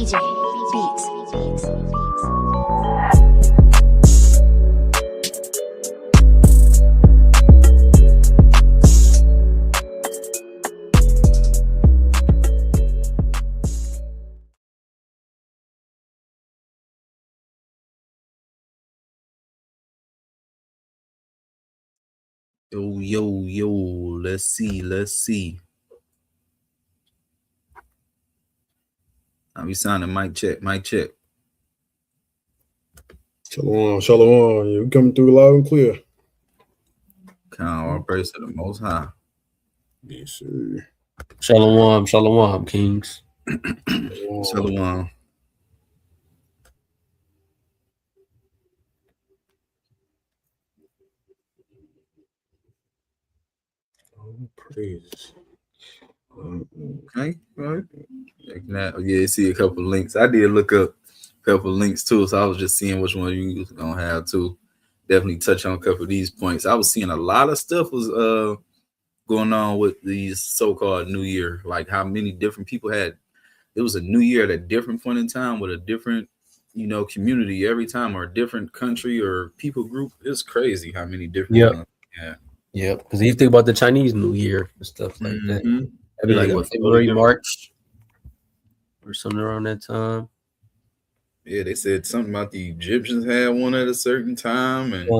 BJ Beats. Yo, let's see. I'll be sounding mic check. Shalom. You coming through loud and clear. Count all praise to the Most High. Yes, sir. Shalom, kings. Shalom. Oh, praise. Okay, right. Yeah, see a couple links. I did look up a couple links too, so I was just seeing which one you was gonna have to. Definitely touch on a couple of these points. I was seeing a lot of stuff was going on with these so-called New Year, like how many different people had. It was a New Year at a different point in time with a different, community every time, or a different country or people group. It's crazy how many different ones. Yeah, because you think about the Chinese New Year and stuff like that. That'd be like what, February, March, or something around that time. Yeah, they said something about the Egyptians had one at a certain time, and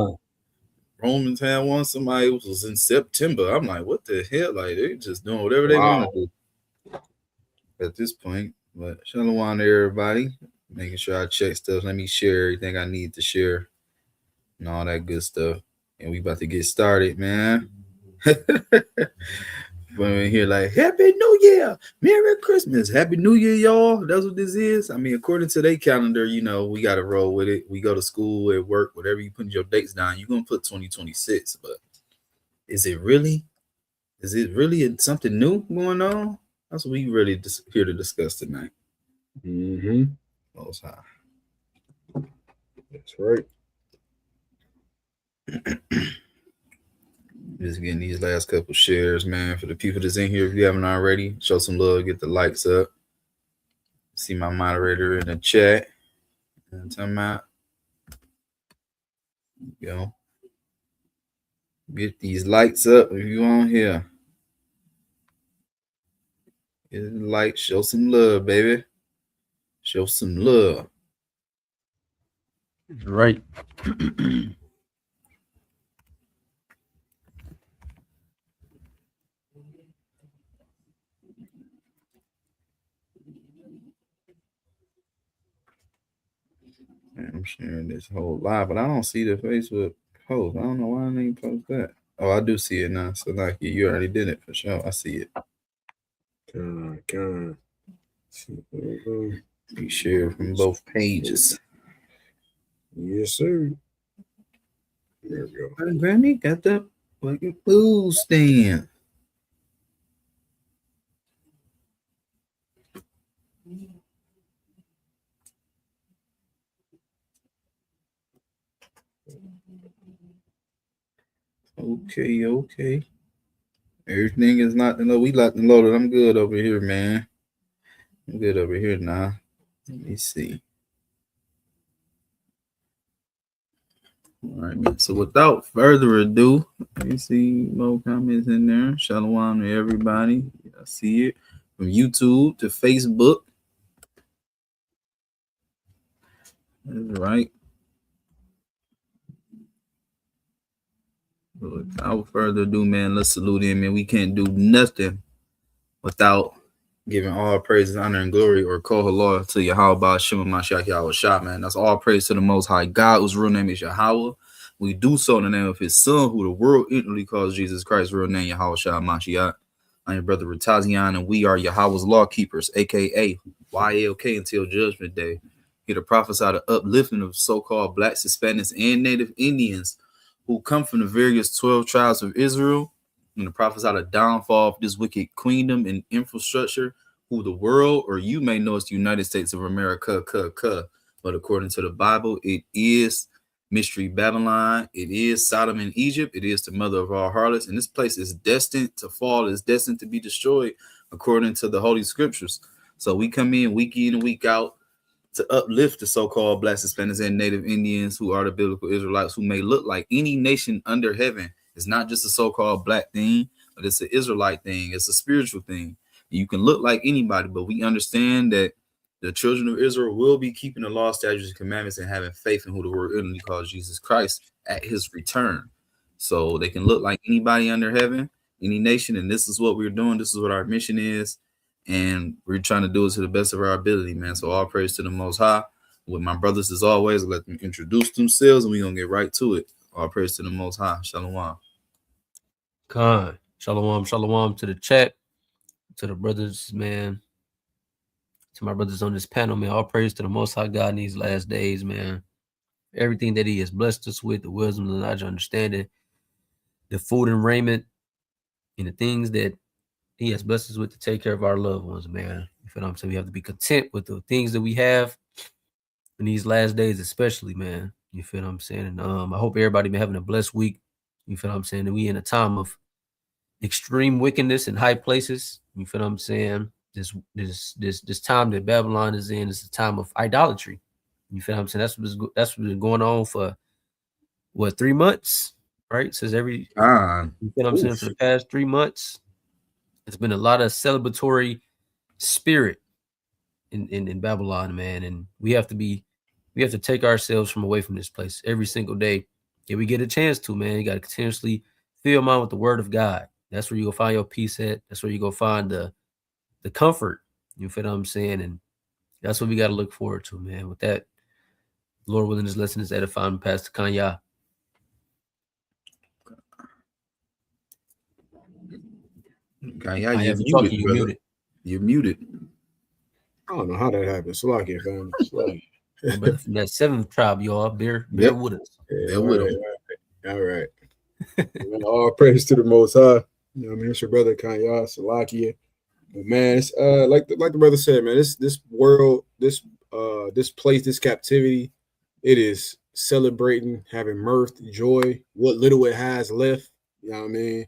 Romans had one. Somebody was in September. I'm like, what the hell? Like, they just doing whatever they want to do at this point. But shalom to everybody. Making sure I check stuff. Let me share everything I need to share and all that good stuff. And we about to get started, man. We're here like, Happy New Year, Merry Christmas, Happy New Year, y'all. That's what this is. I mean, according to their calendar, we got to roll with it. We go to school, at work, whatever you put your dates down, you're going to put 2026. But is it really something new going on? That's what we really here to discuss tonight. Most High. That's right. Just getting these last couple shares, man. For the people that's in here, if you haven't already, show some love, get the likes up. See my moderator in the chat. And talking about, get these lights up if you on here. Get the light, show some love, baby. Show some love. Right. I'm sharing this whole live, but I don't see the Facebook post. I don't know why I didn't post that. Oh, I do see it now. So like you already did it for sure. I see it. God. Be shared from both pages. Yes, sir. There we go. Granny got the fucking food stand. Okay. Everything is not to know. We locked and loaded. I'm good over here, man. I'm good over here now. Let me see. All right, man. So without further ado, let me see more comments in there. Shalom to everybody. I see it from YouTube to Facebook. That's right. But without further ado, man, let's salute him, man. We can't do nothing without giving all praise, honor, and glory, or Kohalah to Yahawah Hamashayacha, man. That's all praise to the Most High God, whose real name is Yahawah. We do so in the name of his son, who the world instantly calls Jesus Christ, real name Yahawah Hamashayacha. I'm your brother Ratazian, and we are Yahawah's law keepers, aka YLK, until Judgment Day. Here to prophesy the uplifting of so-called blacks, Hispanics, and Native Indians who come from the various 12 tribes of Israel, and to prophesy the downfall of this wicked kingdom and infrastructure, who the world, or you may know, as the United States of America, but according to the Bible, it is Mystery Babylon, it is Sodom and Egypt, it is the mother of all harlots, and this place is destined to fall, is destined to be destroyed, according to the Holy Scriptures. So we come in and week out to uplift the so-called Blacks, Hispanics, and Native Indians who are the biblical Israelites, who may look like any nation under heaven. It's not just a so-called black thing, but it's an Israelite thing. It's a spiritual thing. You can look like anybody, but we understand that the children of Israel will be keeping the law, statutes, and commandments and having faith in who the word literally calls Jesus Christ at his return. So they can look like anybody under heaven, any nation, and this is what we're doing. This is what our mission is. And we're trying to do it to the best of our ability, man. So all praise to the Most High. With my brothers, as always, let them introduce themselves, and we're going to get right to it. All praise to the Most High. Shalom. Khan. Shalom, shalom to the chat, to the brothers, man, to my brothers on this panel, man. All praise to the Most High God in these last days, man. Everything that he has blessed us with, the wisdom, the knowledge, understanding, the food and raiment, and the things that he has blessed us with to take care of our loved ones, man. You feel what I'm saying? We have to be content with the things that we have in these last days, especially, man. You feel what I'm saying? And I hope everybody been having a blessed week. You feel what I'm saying? And we in a time of extreme wickedness in high places. You feel what I'm saying? This time that Babylon is in is a time of idolatry. You feel what I'm saying? That's what's been going on for what, 3 months, right? Says every you feel what I'm saying, for the past 3 months. It's been a lot of celebratory spirit in Babylon, man. And we have to take ourselves from away from this place every single day. If we get a chance to, man, you got to continuously fill your mind with the word of God. That's where you go find your peace at. That's where you go find the comfort. You feel what I'm saying? And that's what we got to look forward to, man. With that, Lord willing, this lesson is edifying. Pastor Kanya. Kanya, you're muted. You're muted. I don't know how that happened. Slack it, fam. But from that 7th tribe, y'all, bear with us. Yeah, all right. All praise to the Most High. You know what I mean? It's your brother Kanya, Salakia. But man, it's like the brother said, man, this world, this place, this captivity, it is celebrating, having mirth, joy, what little it has left. You know what I mean?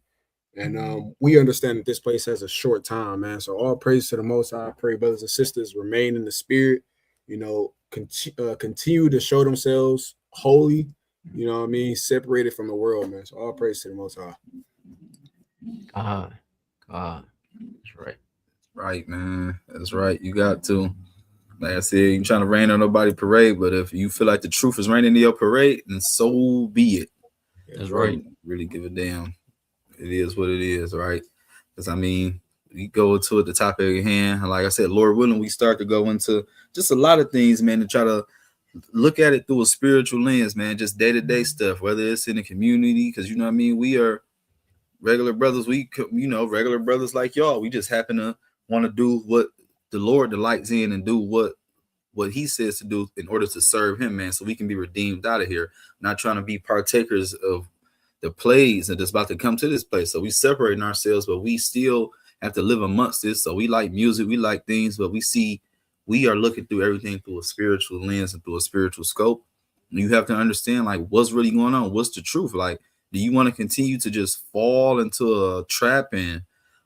And we understand that this place has a short time, man. So all praise to the Most High. I pray brothers and sisters remain in the spirit, you know, continue to show themselves holy, you know what I mean, separated from the world, man. So all praise to the Most High. That's right. Right, man. That's right. You got to. Like I said, you ain't trying to rain on nobody's parade, but if you feel like the truth is raining in your parade, then so be it. That's right. Really give a damn. It is what it is, right? Because I mean, we go to it, the topic at hand. And like I said, Lord willing, we start to go into just a lot of things, man, to try to look at it through a spiritual lens, man. Just day-to-day stuff, whether it's in the community, because you know what I mean, we are regular brothers. We, you know, regular brothers like y'all. We just happen to want to do what the Lord delights in and do what he says to do in order to serve him, man, so we can be redeemed out of here. Not trying to be partakers of the plagues that's about to come to this place. So we separating ourselves, but we still have to live amongst this. So we like music, we like things, but we are looking through everything through a spiritual lens and through a spiritual scope. And you have to understand, like, what's really going on? What's the truth? Like, do you want to continue to just fall into a trap and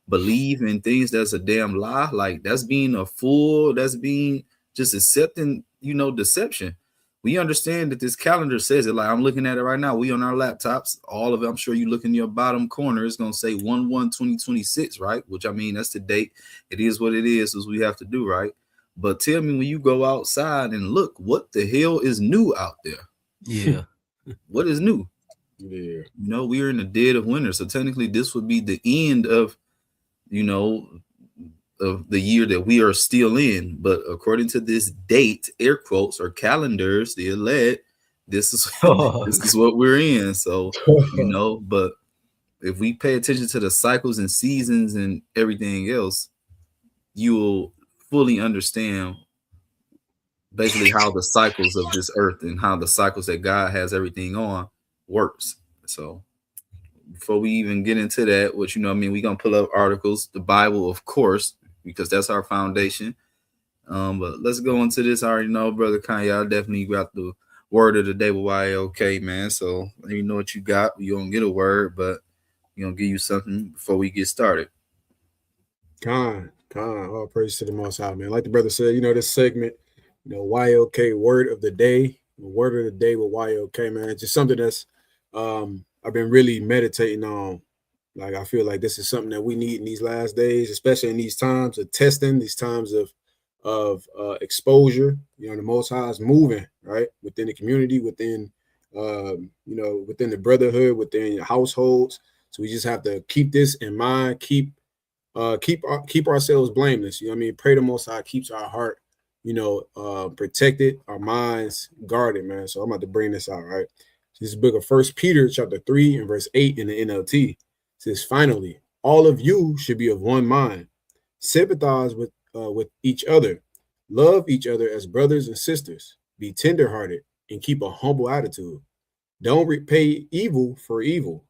believe in things that's a damn lie? Like, that's being a fool. That's being just accepting, you know, deception. We understand that this calendar says it. Like, I'm looking at it right now. We on our laptops, all of it. I'm sure you look in your bottom corner. It's going to say 1/1/2026, right? Which, I mean, that's the date. It is what it is, as we have to do, right? But tell me, when you go outside and look, what the hell is new out there? Yeah. What is new? Yeah. You know, we are in the dead of winter. So technically this would be the end of, you know, of the year that we are still in. But according to this date, air quotes, or calendars, the elect, this is what we're in. So, you know, but if we pay attention to the cycles and seasons and everything else, you will fully understand basically how the cycles of this earth and how the cycles that God has everything on works. So before we even get into that, which, you know, I mean, we're gonna pull up articles, the Bible, of course, because that's our foundation. But let's go into this. I already know, brother Kanye, I definitely got the word of the day with YAOK, man. So let me know what you got. You don't get a word, but you gonna give you something before we get started. Con. All praise to the Most High, man. Like the brother said, this segment, YOK, word of the day, word of the day with YOK, man. It's just something that's I've been really meditating on. Like, I feel like this is something that we need in these last days, especially in these times of testing, these times of exposure. The Most High is moving, right, within the community, within within the brotherhood, within your households. So we just have to keep this in mind, keep ourselves blameless. Pray the Most High keeps our heart, protected, our minds guarded, man. So I'm about to bring this out, right? This book of 1 Peter chapter 3 and verse 8 in the NLT says, finally, all of you should be of one mind, sympathize with each other, love each other as brothers and sisters, be tenderhearted, and keep a humble attitude. Don't repay evil for evil.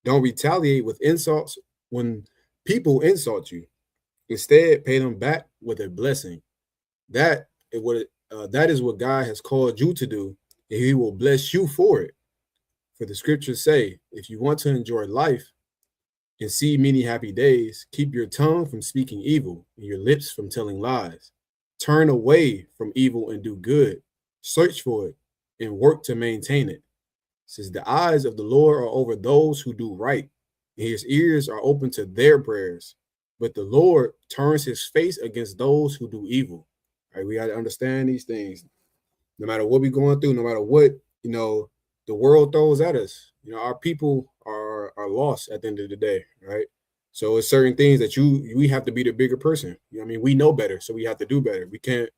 Don't retaliate with insults when people insult you. Instead, pay them back with a blessing. That is what God has called you to do, and he will bless you for it. For the scriptures say, if you want to enjoy life and see many happy days, keep your tongue from speaking evil and your lips from telling lies. Turn away from evil and do good. Search for it and work to maintain it. Says the eyes of the Lord are over those who do right, and his ears are open to their prayers. But the Lord turns his face against those who do evil. Right? We got to understand these things. No matter what we're going through, no matter what, the world throws at us, our people are lost at the end of the day, right? So it's certain things that we have to be the bigger person. We know better, so we have to do better. We can't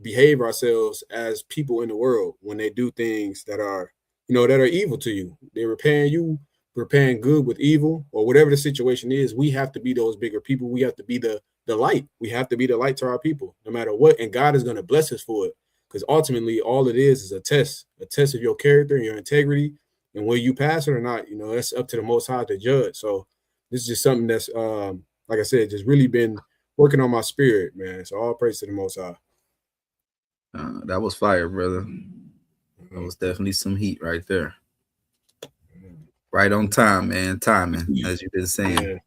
behave ourselves as people in the world when they do things that are, that are evil to you. They're repaying good with evil, or whatever the situation is. We have to be those bigger people. We have to be the light. We have to be the light to our people, no matter what. And God is going to bless us for it. Because ultimately, all it is a test of your character and your integrity. And will you pass it or not? That's up to the Most High to judge. So this is just something that's, like I said, just really been working on my spirit, man. So all praise to the Most High. That was fire, brother. That was definitely some heat right there. Right on time, man. Timing, as you've been saying.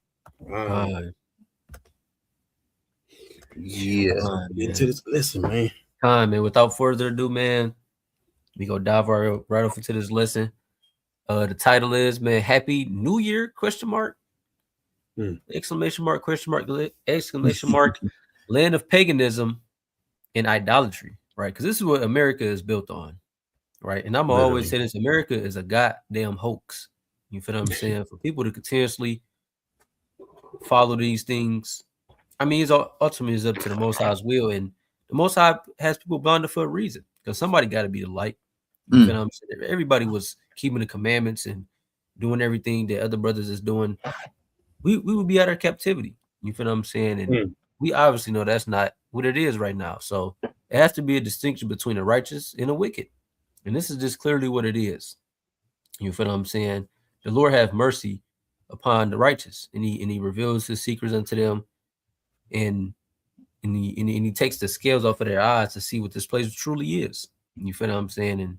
Yeah. Into this lesson, man. Time, man. Without further ado, man, we go dive right off into this lesson. The title is, man, Happy New Year? ? Exclamation mark, question mark, exclamation mark, land of paganism and idolatry, right? Because this is what America is built on, right? And I'm always say this: America is a goddamn hoax. You feel what I'm saying? For people to continuously follow these things, it's ultimately is up to the Most High's will, and the Most High has people blinded for a reason, because somebody got to be the light. You feel what I'm saying? If everybody was keeping the commandments and doing everything that other brothers is doing, we would be out of captivity. You feel what I'm saying? And we obviously know that's not what it is right now. So it has to be a distinction between the righteous and the wicked. And this is just clearly what it is. You feel what I'm saying? The Lord have mercy upon the righteous, and he reveals his secrets unto them, and he takes the scales off of their eyes to see what this place truly is. You feel what I'm saying? And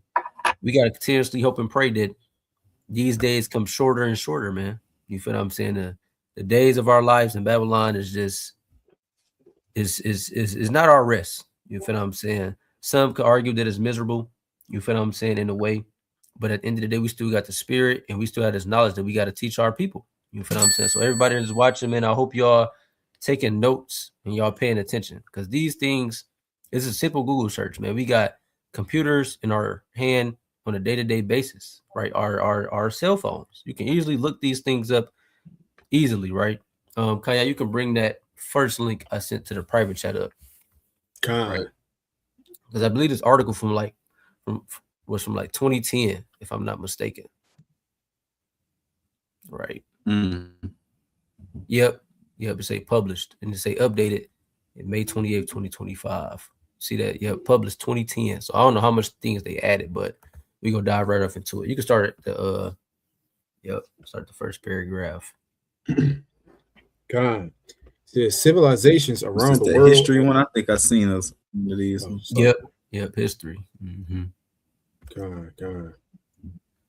we got to continuously hope and pray that these days come shorter and shorter, man. You feel what I'm saying? The days of our lives in Babylon is just is not our rest. You feel what I'm saying? Some could argue that it's miserable. You feel what I'm saying, in a way. But at the end of the day, we still got the spirit, and we still have this knowledge that we got to teach our people. You feel what I'm saying? So everybody that's watching, man, I hope y'all taking notes and y'all paying attention, because these things, it's a simple Google search, man. We got computers in our hand on a day-to-day basis, right? Our cell phones. You can easily look these things up easily, right? Kaya, you can bring that first link I sent to the private chat up. Right? Because I believe this article was from 2010, if I'm not mistaken. Right. Yep. It say published, and it say updated in May 28th, 2025. See that? Yep, published 2010. So I don't know how much things they added, but we gonna dive right off into it. You can start at start the first paragraph. God. There's civilizations around the world. History one, I think I've seen those. Yep, history. God.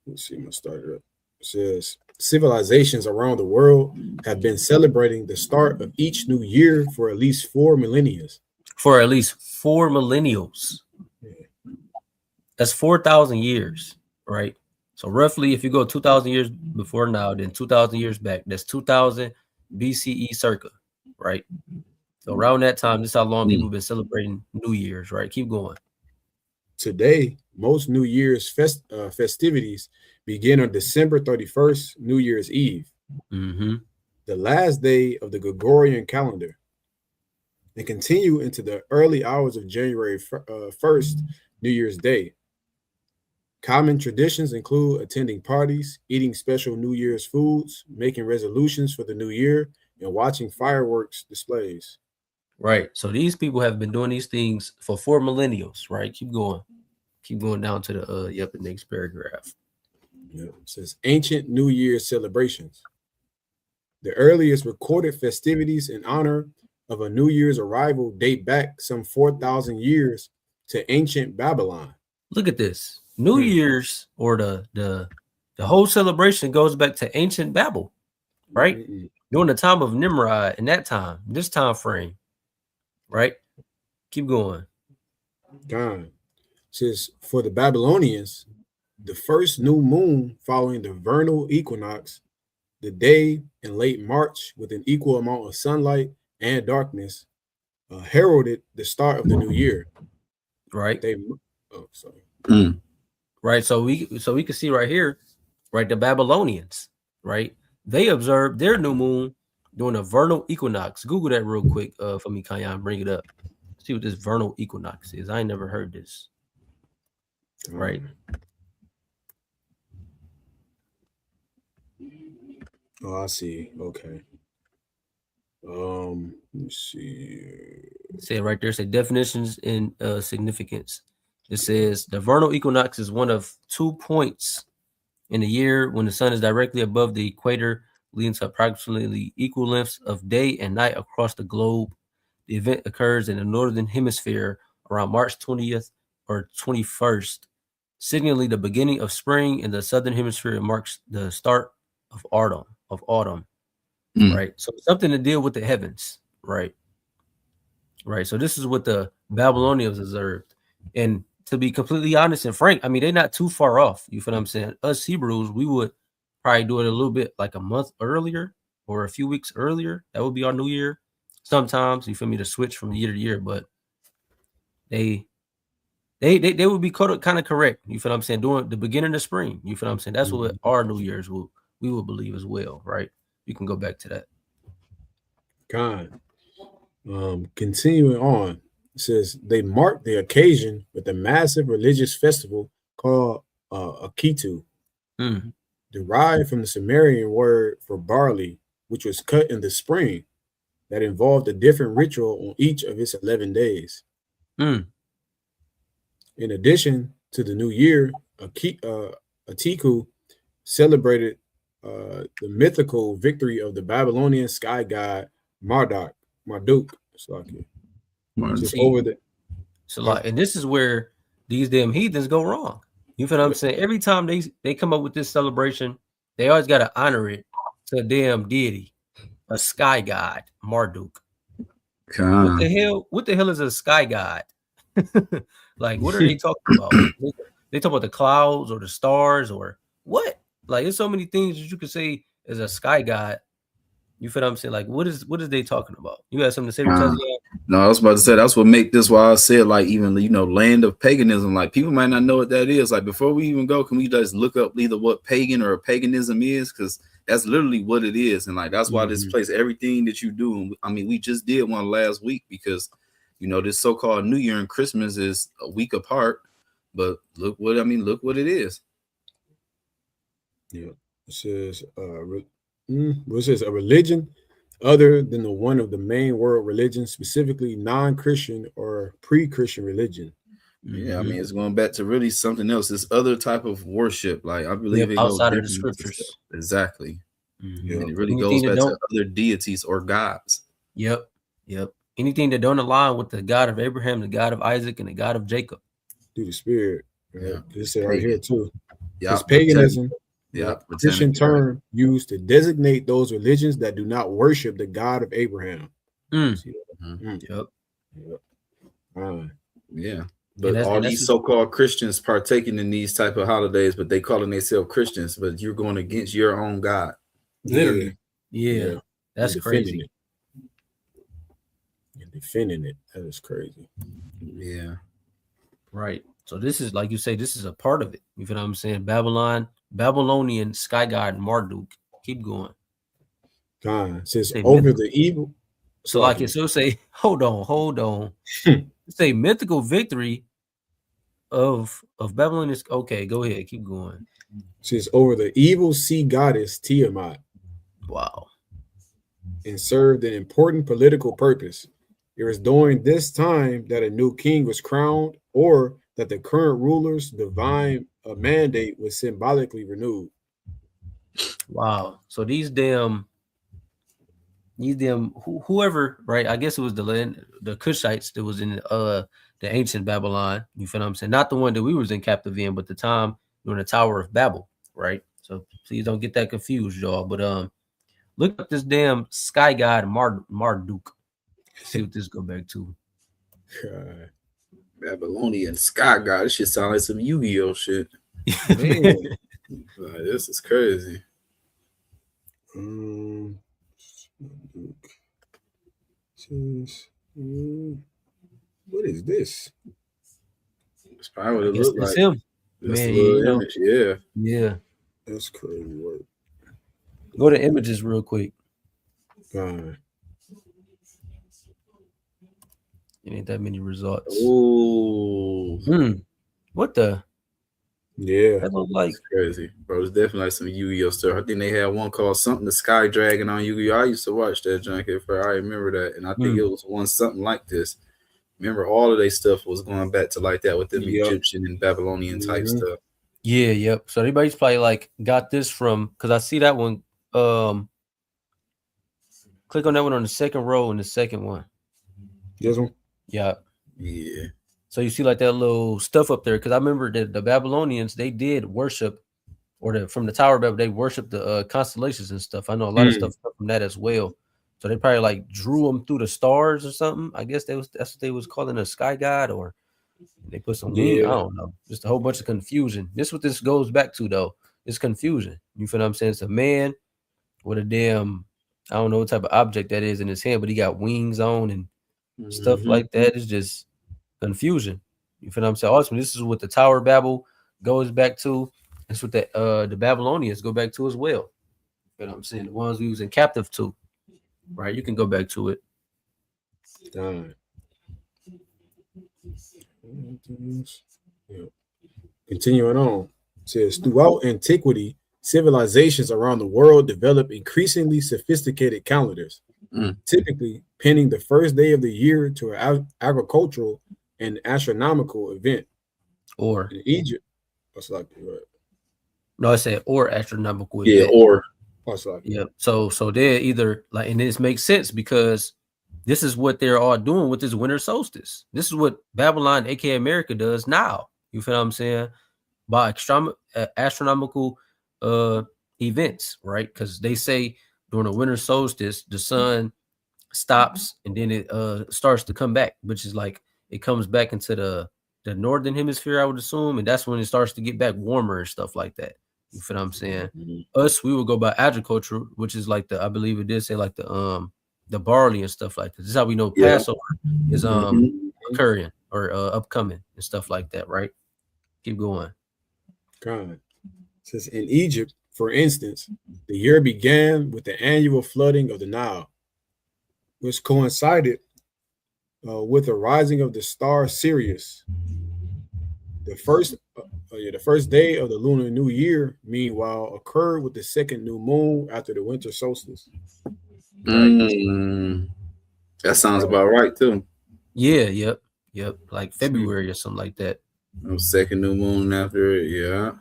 Let's see, I'm gonna start it up. It says civilizations around the world have been celebrating the start of each new year for at least 4 millennia. For at least 4 millennials. That's 4,000 years, right? So roughly, if you go 2,000 years before now, then 2,000 years back, that's 2,000 BCE circa, right? So around that time, this is how long people have been celebrating New Year's, right? Keep going. Today, most New Year's festivities begin on December 31st, New Year's Eve, the last day of the Gregorian calendar, and continue into the early hours of January 1st, New Year's Day. Common traditions include attending parties, eating special New Year's foods, making resolutions for the new year, and watching fireworks displays. Right. So these people have been doing these things for 4 millennials, right? Keep going. Keep going down to the the next paragraph. It says ancient New Year's celebrations. The earliest recorded festivities in honor of a New Year's arrival date back some 4,000 years to ancient Babylon. Look at this. New Year's, or the whole celebration, goes back to ancient Babel, right? During the time of Nimrod, in that time, this time frame, right? Keep going. God says for the Babylonians, the first new moon following the vernal equinox, the day in late March with an equal amount of sunlight and darkness, heralded the start of the new year. Right. Sorry. Right. So we can see right here, right, the Babylonians, right? They observed their new moon during a vernal equinox. Google that real quick for me, Kanya, bring it up. See what this vernal equinox is. I ain't never heard this. Right. Oh, I see. Okay. Let's see. Say right there, say definitions and significance. It says the vernal equinox is one of 2 points in the year when the sun is directly above the equator, leading to approximately equal lengths of day and night across the globe. The event occurs in the northern hemisphere around March 20th or 21st, signaling the beginning of spring. In the southern hemisphere, it marks the start of autumn. Right? So something to deal with the heavens, right? Right. So this is what the Babylonians observed. And to be completely honest and frank, I mean, they're not too far off. You feel what I'm saying? Us Hebrews, we would probably do it a little bit like a month earlier or a few weeks earlier. That would be our new year. Sometimes, you feel me, to switch from year to year, but they would be kind of correct. You feel what I'm saying? During the beginning of spring. You feel what I'm saying? That's what our New Year's we will believe as well, right? You can go back to that. God. Continuing on, it says they marked the occasion with a massive religious festival called Akitu, derived from the Sumerian word for barley, which was cut in the spring, that involved a different ritual on each of its 11 days. In addition to the new year, Atiku celebrated the mythical victory of the Babylonian sky god Marduk. And this is where these damn heathens go wrong. You feel what I'm saying? Every time they come up with this celebration, they always got to honor it to a damn deity, a sky god, Marduk. What the hell is a sky god? Like, what are they talking about? They talk about the clouds or the stars or what? Like, there's so many things that you could say as a sky god. You feel what I'm saying? Like, what is they talking about? You have something to say? No, I was about to say that's what make this why I said, like, even, you know, land of paganism. Like, people might not know what that is. Like, before we even go, can we just look up either what pagan or paganism is? Because that's literally what it is. And like, that's why this place, everything that you do. And I mean, we just did one last week because, you know, this so-called New Year and Christmas is a week apart. But look what it is. Yeah, it says it says a religion other than the one of the main world religions, specifically non-Christian or pre-Christian religion. Yeah, I mean, it's going back to really something else. This other type of worship, like I believe it outside goes of the scriptures. Exactly. Yeah. And it really goes back to other deities or gods. Yep. Anything that don't align with the God of Abraham, the God of Isaac, and the God of Jacob. Through the spirit. Yeah. This is right here too. Yeah. It's paganism. Yeah, Christian term used to designate those religions that do not worship the God of Abraham. See that? Yep. Yeah. But all these so-called Christians partaking in these type of holidays, but they calling themselves Christians, but you're going against your own God. Literally. Yeah. That's crazy. You're defending it. That is crazy. Yeah. Right. So this is, like you say, this is a part of it. You feel what I'm saying? Babylonian sky god Marduk. Keep going. God says over the evil. So like it so say, hold on. Say mythical victory of Babylon is okay. Go ahead, keep going. Says over the evil sea goddess Tiamat. Wow. And served an important political purpose. It was during this time that a new king was crowned, or that the current ruler's divine mandate was symbolically renewed. Wow. So these damn whoever, right? I guess it was the Cushites that was in the ancient Babylon. You feel what I'm saying? Not the one that we was in captive in, but the time during the Tower of Babel, right? So please don't get that confused, y'all. But look up this damn sky god Marduk. See what this go back to. Babylonian sky god. This shit sound like some Yu-Gi-Oh shit. Man. Like, this is crazy. What is this? It's probably what it looks like. Him. That's man, the little image. Yeah. That's crazy work. Go to images real quick. God. It ain't that many results. Ooh. What the? Yeah. That look like crazy. Bro, it's definitely like some Yu-Gi-Oh stuff. I think they had one called something, the Sky Dragon on Yu-Gi-Oh. I used to watch that junk here. I remember that. And I think it was one something like this. Remember, all of their stuff was going back to like that with them Egyptian and Babylonian type stuff. Yeah, yep. So everybody's probably like got this from, because I see that one. Click on that one on the second row and the second one. This one? Yeah. Yeah. So you see like that little stuff up there, because I remember that the Babylonians, they did worship, or from the Tower of Babel, they worshiped the constellations and stuff. I know a lot of stuff from that as well. So they probably like drew them through the stars or something. I guess that's what they was calling a sky god, or they put some wing. I don't know. Just a whole bunch of confusion. This is what this goes back to, though. It's confusion. You feel what I'm saying? It's a man with a damn, I don't know what type of object that is in his hand, but he got wings on and stuff like that. It's just confusion. You feel what I'm saying? Ultimately, this is what the Tower of Babel goes back to. That's what the Babylonians go back to as well. You know what I'm saying? The ones we was in captive to. Right? You can go back to it. Continuing on, it says throughout antiquity, civilizations around the world developed increasingly sophisticated calendars, typically pinning the first day of the year to an agricultural and astronomical event. Or in Egypt, what's like what? No, I said or astronomical event. Yeah, or yeah. So they're either like, and this makes sense because this is what they're all doing with this winter solstice. This is what Babylon, aka America, does now. You feel what I'm saying? By astronomical events, right? Because they say during the winter solstice, the sun stops and then it starts to come back, which is like it comes back into the northern hemisphere, I would assume, and that's when it starts to get back warmer and stuff like that. You feel what I'm saying? Us, we would go by agriculture, which is like I believe it did say like the barley and stuff like this. This is how we know Passover is occurring or upcoming and stuff like that, right? Keep going. God. It says in Egypt, for instance, the year began with the annual flooding of the Nile, which coincided with the rising of the star Sirius. The first day of the lunar new year, meanwhile, occurred with the second new moon after the winter solstice. Right? That sounds about right too. Yeah, yep. Like February or something like that. Second new moon after it,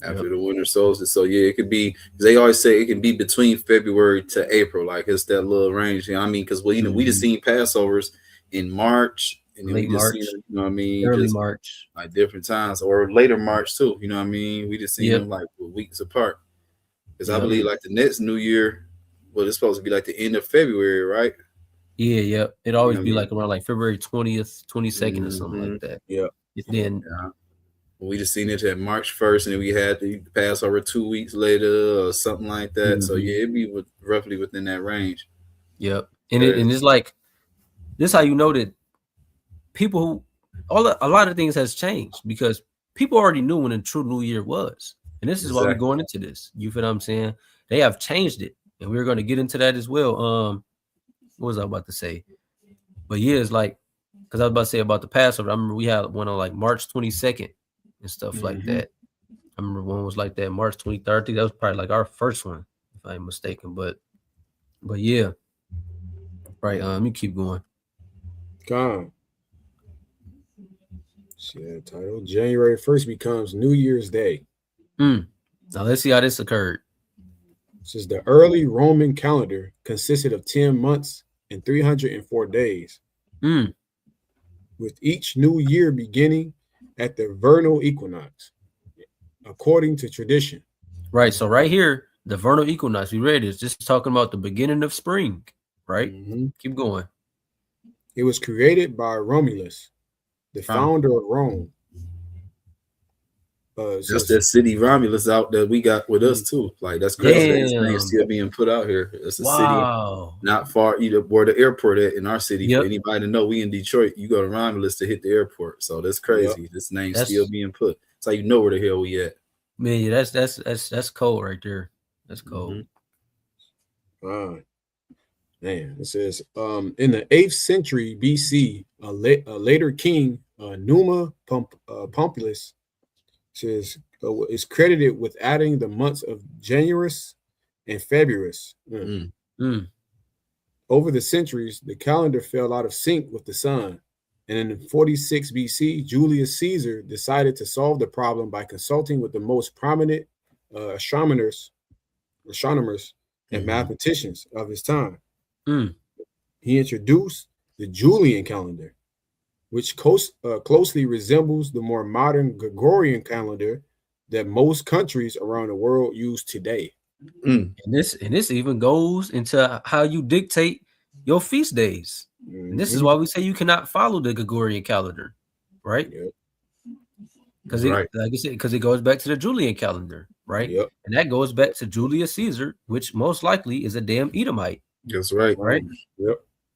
after the winter solstice. So yeah, it could be. They always say it can be between February to April. Like it's that little range. You know what I mean? Because we just seen Passovers in March And then late we just seen March, them, you know what I mean, early just March. like different times, or later March too. You know what I mean? We just seen Yep. them like weeks apart. Because I Yep. believe like the next New Year, well, it's supposed to be like the end of February, right? Yeah, yep. It always know be what I like around like February 20th, 22nd or something like that. Yeah. Then Yeah. We just seen it at March 1st, and then we had the Passover 2 weeks later or something like that. So yeah, it'd be roughly within that range. yep. And it's like this how you know that people who a lot of things has changed because people already knew when a true New Year was. And this is why we're going into this. You feel what I'm saying? They have changed it. And we're going to get into that as well. What was I about to say? But yeah, it's like because I was about to say about the Passover. I remember we had one on like March 22nd and stuff like that. I remember one was like that March 23rd. I think that was probably like our first one, if I'm mistaken. But yeah. Right. You keep going. Gone. Yeah, title. January 1st becomes New Year's Day. Now let's see how this occurred. This is the early Roman calendar consisted of 10 months and 304 days. With each new year beginning at the vernal equinox, according to tradition. Right. So right here, the vernal equinox, we read this. This is talking about the beginning of spring, right? Keep going. It was created by Romulus, the founder of Rome. Just that city Romulus out that we got with us too. Like that's crazy. His name's still being put out here. It's a city not far either where the airport at in our city. For anybody to know, we in Detroit, you go to Romulus to hit the airport. So that's crazy. This name's still being put. That's how you know where the hell we at. Man, yeah, that's cold right there. That's cold. Man, it says in the 8th century BC, a later king, Numa Pompilius, says is credited with adding the months of Januarus and Februarus. Over the centuries, the calendar fell out of sync with the sun. And in 46 BC, Julius Caesar decided to solve the problem by consulting with the most prominent astronomers and mathematicians of his time. He introduced the Julian calendar, which closely resembles the more modern Gregorian calendar that most countries around the world use today. And this even goes into how you dictate your feast days. And this is why we say you cannot follow the Gregorian calendar, right? Because like I said, because it goes back to the Julian calendar, right? And that goes back to Julius Caesar, which most likely is a damn Edomite. That's right. Right.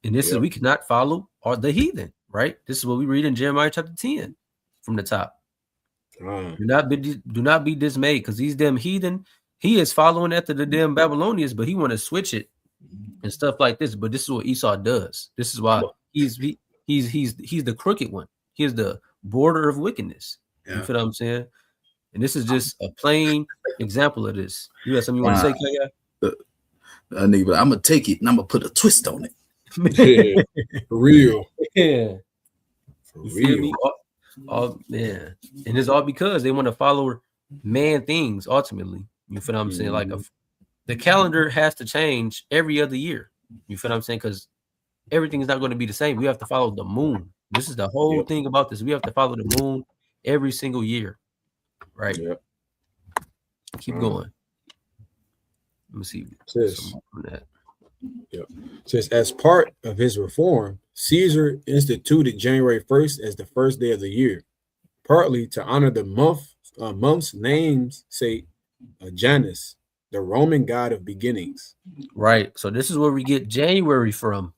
And this is we cannot follow the heathen, right? This is what we read in Jeremiah chapter 10 from the top. Do not be dismayed, because these damn heathen, he is following after the damn Babylonians, but he want to switch it and stuff like this. But this is what Esau does. This is why he's the crooked one. He is the border of wickedness. You feel what I'm saying? And this is just a plain example of this. You got something you want to say, Kaya? Nigga, I'm gonna take it and I'm gonna put a twist on it. For real. Yeah. For You feel real. me? Man. And it's all because they want to follow man things ultimately. You feel what I'm saying? Like the calendar has to change every other year. You feel what I'm saying? Because everything is not going to be the same. We have to follow the moon. This is the whole thing about this. We have to follow the moon every single year. Right? Keep going. Let me see. Says as part of his reform, Caesar instituted January 1st as the first day of the year, partly to honor the month's names, say Janus, the Roman god of beginnings. Right. So this is where we get January from.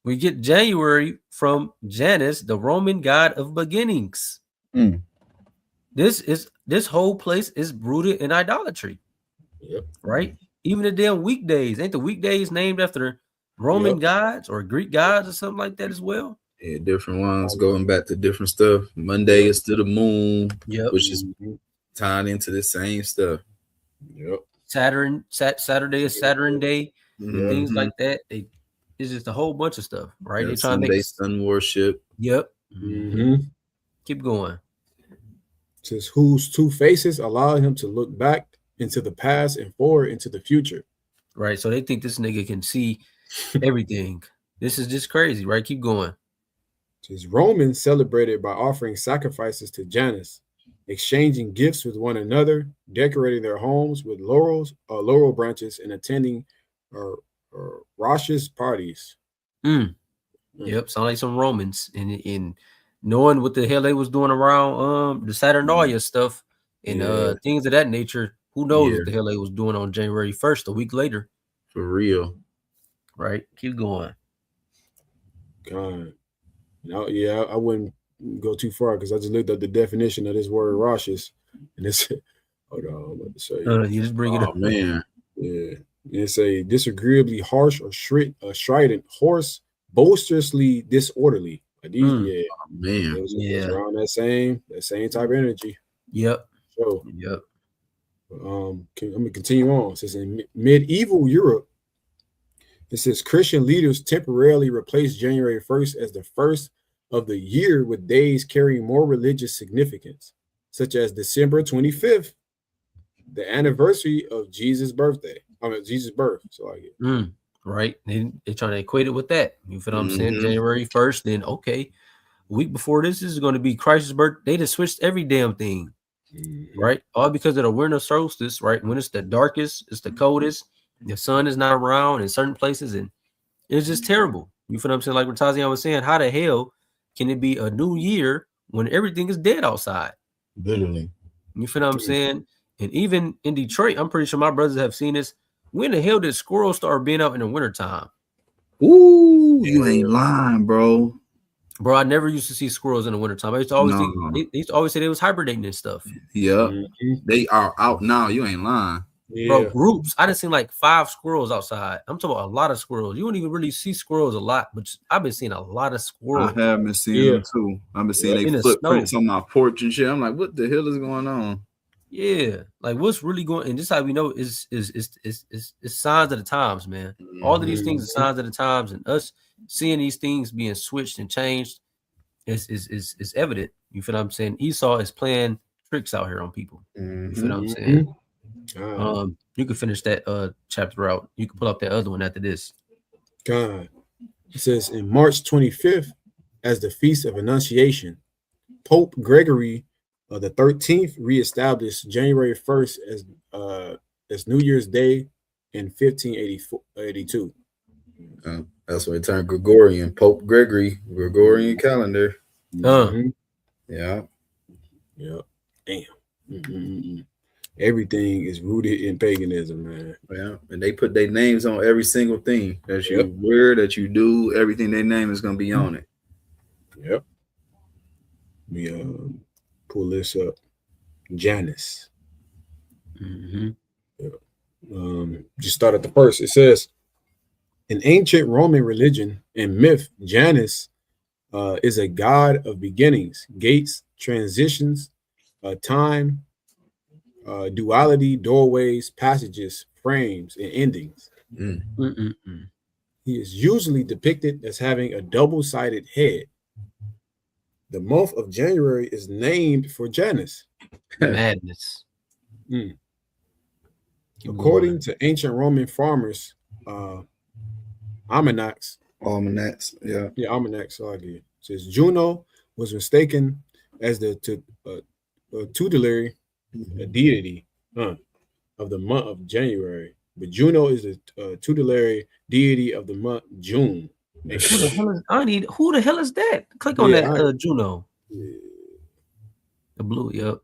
We get January from Janus, the Roman god of beginnings. This whole place is rooted in idolatry. Right? Even the damn weekdays. Ain't the weekdays named after Roman gods or Greek gods or something like that as well? Yeah, different ones going back to different stuff. Monday is to the moon, which is tied into the same stuff. Saturday is Saturn Day, things like that. It's just a whole bunch of stuff, right? They trying to make sun worship. Keep going. Says whose two faces allow him to look back into the past and forward into the future. Right. So they think this nigga can see everything. This is just crazy, right? Keep going. Says Romans celebrated by offering sacrifices to Janus, exchanging gifts with one another, decorating their homes with laurel branches, and attending raucous parties. Yep, sound like some Romans, and knowing what the hell they was doing around the Saturnalia stuff and things of that nature. Who knows what the hell they was doing on January 1st, a week later? For real. Right? Keep going. God. No, yeah, I wouldn't go too far because I just looked up the definition of this word raucous, and it's hold on, I'm about to show you. You just bring it up, man. Yeah, it's a disagreeably harsh or strident, hoarse, boisterously disorderly. Like these, man, it's around that same type of energy. Yep. So, yep. I'm gonna continue on. It says in medieval Europe, it says Christian leaders temporarily replaced January 1st as the first of the year with days carrying more religious significance, such as December 25th, the anniversary of Jesus' birthday. I mean, Jesus' birth. So I get right. They trying to equate it with that. You feel what I'm saying? January 1st, then okay. A week before this is going to be Christ's birth. They just switched every damn thing. Right? All because of the winter solstice, right? When it's the darkest, it's the coldest, the sun is not around in certain places, and it's just terrible. You feel what I'm saying? Like Ratazian was saying, how the hell can it be a new year when everything is dead outside? Literally. You feel what I'm saying? And even in Detroit, I'm pretty sure my brothers have seen this. When the hell did squirrels start being out in the wintertime? Ooh, you ain't lying, bro. Bro, I never used to see squirrels in the wintertime. I used to always think they used to always say they was hibernating and stuff. Yeah, they are out now. You ain't lying. Bro, groups. I done seen like 5 squirrels outside. I'm talking about a lot of squirrels. You don't even really see squirrels a lot, but I've been seeing a lot of squirrels. I have been seeing them too. I've been seeing their footprints on my porch and shit. I'm like, what the hell is going on? Yeah, like what's really going? And this how we know is signs of the times, man. All of these things are signs of the times, and us seeing these things being switched and changed is evident. You feel what I'm saying? Esau is playing tricks out here on people. You feel what I'm saying? You can finish that chapter out. You can pull up that other one after this. God. It says in March 25th, as the Feast of Annunciation, Pope Gregory the 13th reestablished January 1st as New Year's Day in 1582. That's why it turned Gregorian. Pope Gregorian calendar. Yeah. Damn. Everything is rooted in paganism, man. Yeah, and they put their names on every single thing that you wear, that you do. Everything their name is gonna be on it. Yep. We pull this up. Janus. Just start at the first. It says, in ancient Roman religion and myth, Janus is a god of beginnings, gates, transitions, time, duality, doorways, passages, frames, and endings. He is usually depicted as having a double-sided head. The month of January is named for Janus. Madness. According to ancient Roman farmers, almanacs. Almanacs. So it says Juno was mistaken as the tutelary deity of the month of January, but Juno is the tutelary deity of the month June. Who the hell is that? Click on that Juno. The blue, yep.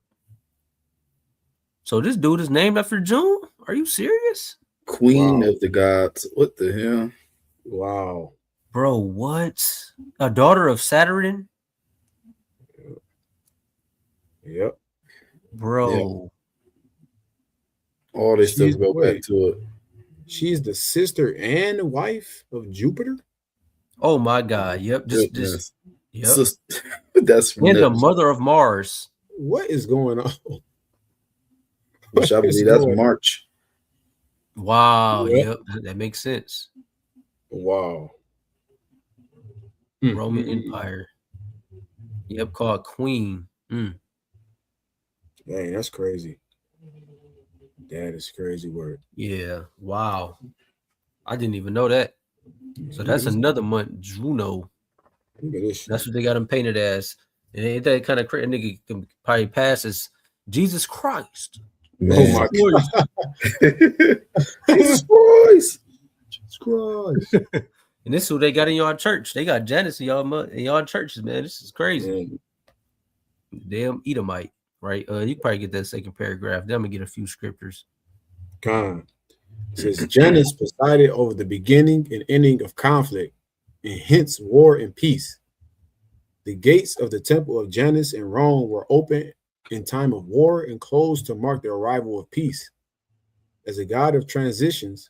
So this dude is named after June? Are you serious? Queen of the gods. What the hell? Wow. Bro, what? A daughter of Saturn? Yep. Bro. Yep. All this stuff go back to it. She's the sister and wife of Jupiter. Oh my God. Yep. Just yep. That's and the mother of Mars. What is going on? Which I believe that's March. Wow. Yep. That makes sense. Wow. Roman Empire. Yep. Called Queen. Dang, that's crazy. That is crazy word. Yeah. Wow. I didn't even know that. So that's another month, Juno. Look at this shit. That's what they got him painted as. And ain't that kind of crazy? Nigga can probably pass as Jesus Christ. Oh my God. Jesus Christ. Jesus Christ. And this is what they got in y'all church. They got Janus in y'all churches, man. This is crazy. Damn Edomite, right? You can probably get that second paragraph. Then I'm gonna get a few scriptures. It says Janus presided over the beginning and ending of conflict, and hence war and peace. The gates of the temple of Janus in Rome were open in time of war and closed to mark the arrival of peace. As a god of transitions,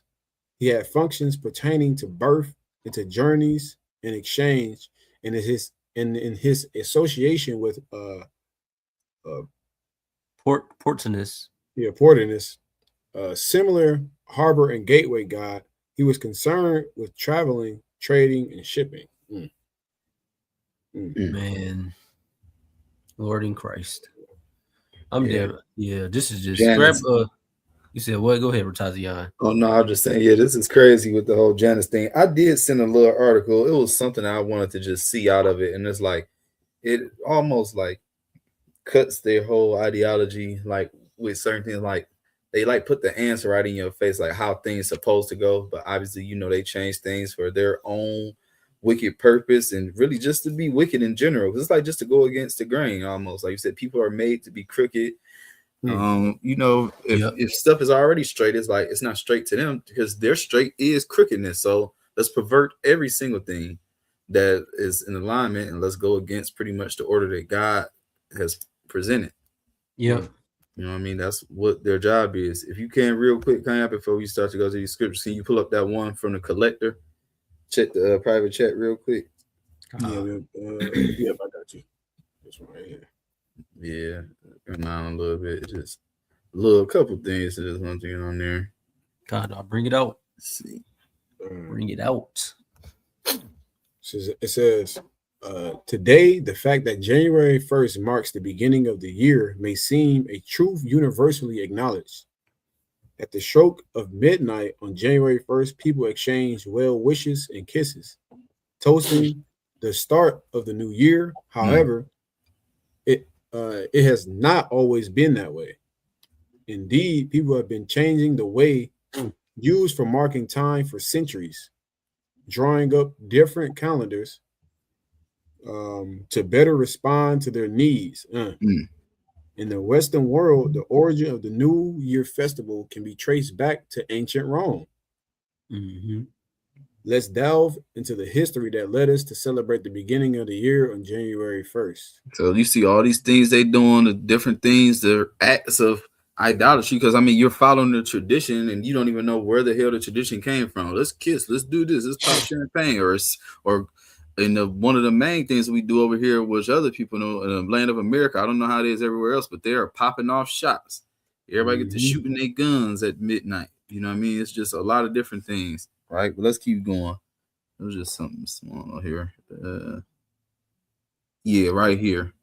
he had functions pertaining to birth and to journeys and exchange, and in his association with Portunus. Yeah, Portunus, similar harbor and gateway god. He was concerned with traveling, trading, and shipping. Man, Lord in Christ. I'm damn. Yeah, this is just Janus. grab. You said what? Go ahead, Ratazian. Oh no, I'm just saying, yeah, this is crazy with the whole Janus thing. I did send a little article. It was something I wanted to just see out of it, and it's like it almost like cuts their whole ideology, like with certain things, like they like put the answer right in your face, like how things supposed to go, but obviously, you know, they change things for their own wicked purpose and really just to be wicked in general. It's like just to go against the grain, almost like you said. People are made to be crooked. You know, if stuff is already straight, it's like it's not straight to them because their straight is crookedness. So let's pervert every single thing that is in alignment and let's go against pretty much the order that God has presented. Yeah. You know what I mean? That's what their job is. If you can, real quick, before we start to go to these scriptures, can you pull up that one from the collector? Check the private chat real quick. Yeah, I got you. This one right here. Yeah, come down a little bit. Just a little couple things to this one thing on there. God, I'll bring it out. Let's see. Bring it out. It says, today, the fact that January 1st marks the beginning of the year may seem a truth universally acknowledged. At the stroke of midnight on January 1st, people exchange well wishes and kisses, toasting the start of the new year. However, it has not always been that way. Indeed, people have been changing the way used for marking time for centuries, drawing up different calendars to better respond to their needs. In the Western world, the origin of the New Year festival can be traced back to ancient Rome. Let's delve into the history that led us to celebrate the beginning of the year on January 1st. So you see all these things they doing, the different things, the acts of idolatry, because I mean you're following the tradition and you don't even know where the hell the tradition came from. Let's kiss, let's do this, let's pop champagne, or one of the main things we do over here, which other people know in the land of America, I don't know how it is everywhere else, but they are popping off shots. Everybody get to shooting their guns at midnight. You know what I mean? It's just a lot of different things, right? But let's keep going. It was just something small here. Yeah, right here.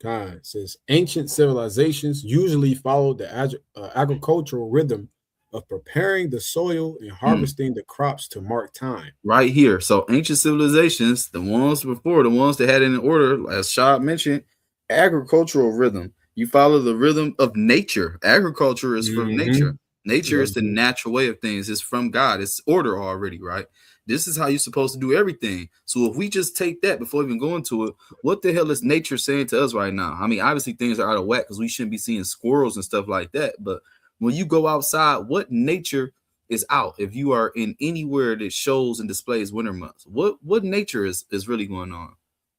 God says ancient civilizations usually followed the agricultural rhythm of preparing the soil and harvesting the crops to mark time. Right here. So ancient civilizations, the ones before, the ones that had it in order, as Shah mentioned, agricultural rhythm. You follow the rhythm of nature. Agriculture is from nature. Nature is the natural way of things. It's from God. It's order already, right? This is how you're supposed to do everything. So if we just take that before even going to it, what the hell is nature saying to us right now? I mean, obviously things are out of whack because we shouldn't be seeing squirrels and stuff like that. But when you go outside, what nature is out? If you are in anywhere that shows and displays winter months, what nature is really going on?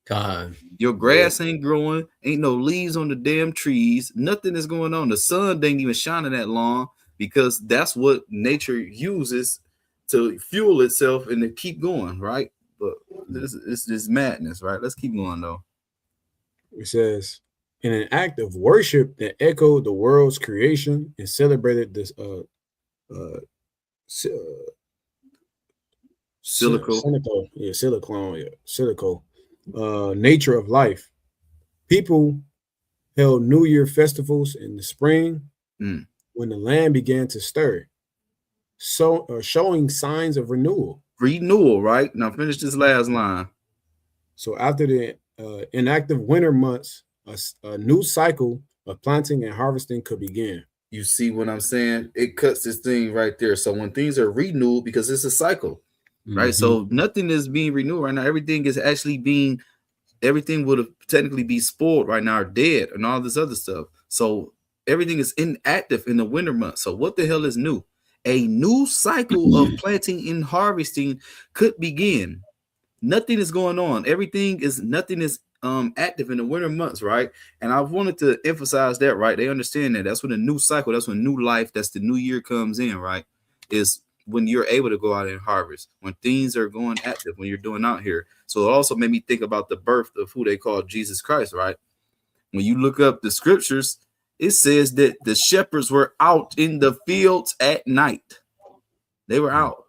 God, your grass ain't growing, ain't no leaves on the damn trees, nothing is going on. The sun ain't even shining that long because that's what nature uses to fuel itself and to keep going, right? But this is madness, right? Let's keep going though. It says, in an act of worship that echoed the world's creation and celebrated this silico nature of life, people held New Year festivals in the spring when the land began to stir, so showing signs of renewal. Renewal, right? Now finish this last line. So after the inactive winter months, a new cycle of planting and harvesting could begin. You see what I'm saying? It cuts this thing right there. So when things are renewed, because it's a cycle, right? So nothing is being renewed right now. Everything is actually being, everything would have technically be spoiled right now or dead and all this other stuff. So everything is inactive in the winter months. So what the hell is new? A new cycle of planting and harvesting could begin. Nothing is going on. Nothing is active in the winter months, right? And I wanted to emphasize that, right? They understand that. That's when a new cycle, that's when new life, that's the new year comes in, right? Is when you're able to go out and harvest, when things are going active, when you're doing out here. So it also made me think about the birth of who they call Jesus Christ, right? When you look up the scriptures, it says that the shepherds were out in the fields at night. They were out.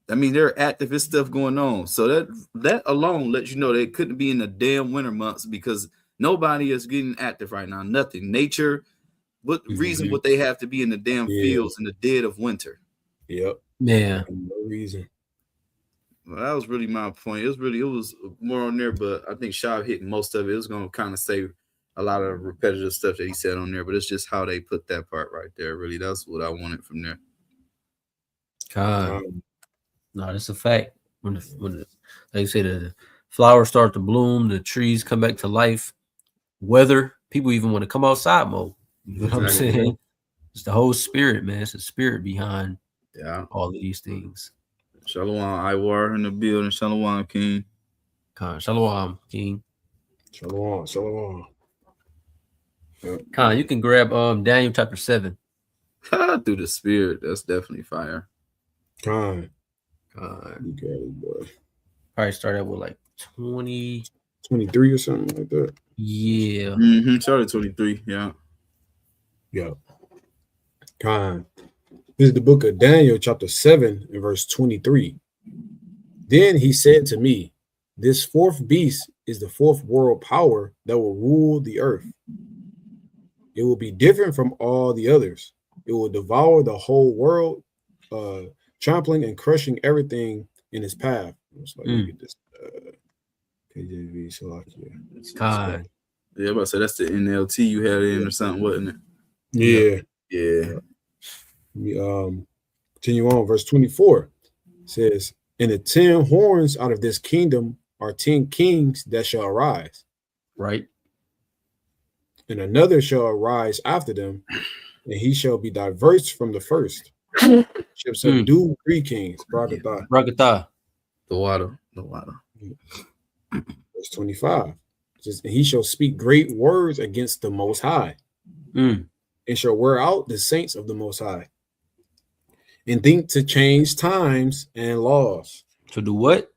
I mean, they're active, there's stuff going on. So that alone lets you know they couldn't be in the damn winter months, because nobody is getting active right now. Nothing. Nature, what reason would they have to be in the damn fields in the dead of winter? Yep. Yeah. No reason. Well, that was really my point. It was more on there, but I think Shaw hit most of it. It was going to kind of say a lot of repetitive stuff that he said on there, but it's just how they put that part right there. Really, that's what I wanted from there. No, that's a fact. When like you say, the flowers start to bloom, the trees come back to life, weather, people even want to come outside mode. You know what I'm saying? It's the whole spirit, man. It's the spirit behind all of these things. Shalom, Iwar in the building. Shalom, King. Shalom, King. Shalom. Khan, you can grab Daniel chapter 7. Through the spirit. That's definitely fire. You got it, boy. Probably start out with like 23 or something like that. Yeah. Started 23. Yeah. This is the book of Daniel, chapter 7, and verse 23. Then he said to me, this fourth beast is the fourth world power that will rule the earth. It will be different from all the others. It will devour the whole world, trampling and crushing everything in its path. Looks like you get this KJV, so yeah, I'm about to say that's the NLT you had in or something, wasn't it? Yeah. Continue on. Verse 24 says, and the 10 horns out of this kingdom are 10 kings that shall arise. Right. And another shall arise after them, and he shall be diverse from the first. Shall subdue 3 kings. Bragatha. The water. Verse 25 says, and he shall speak great words against the Most High, and shall wear out the saints of the Most High, and think to change times and laws. To do what?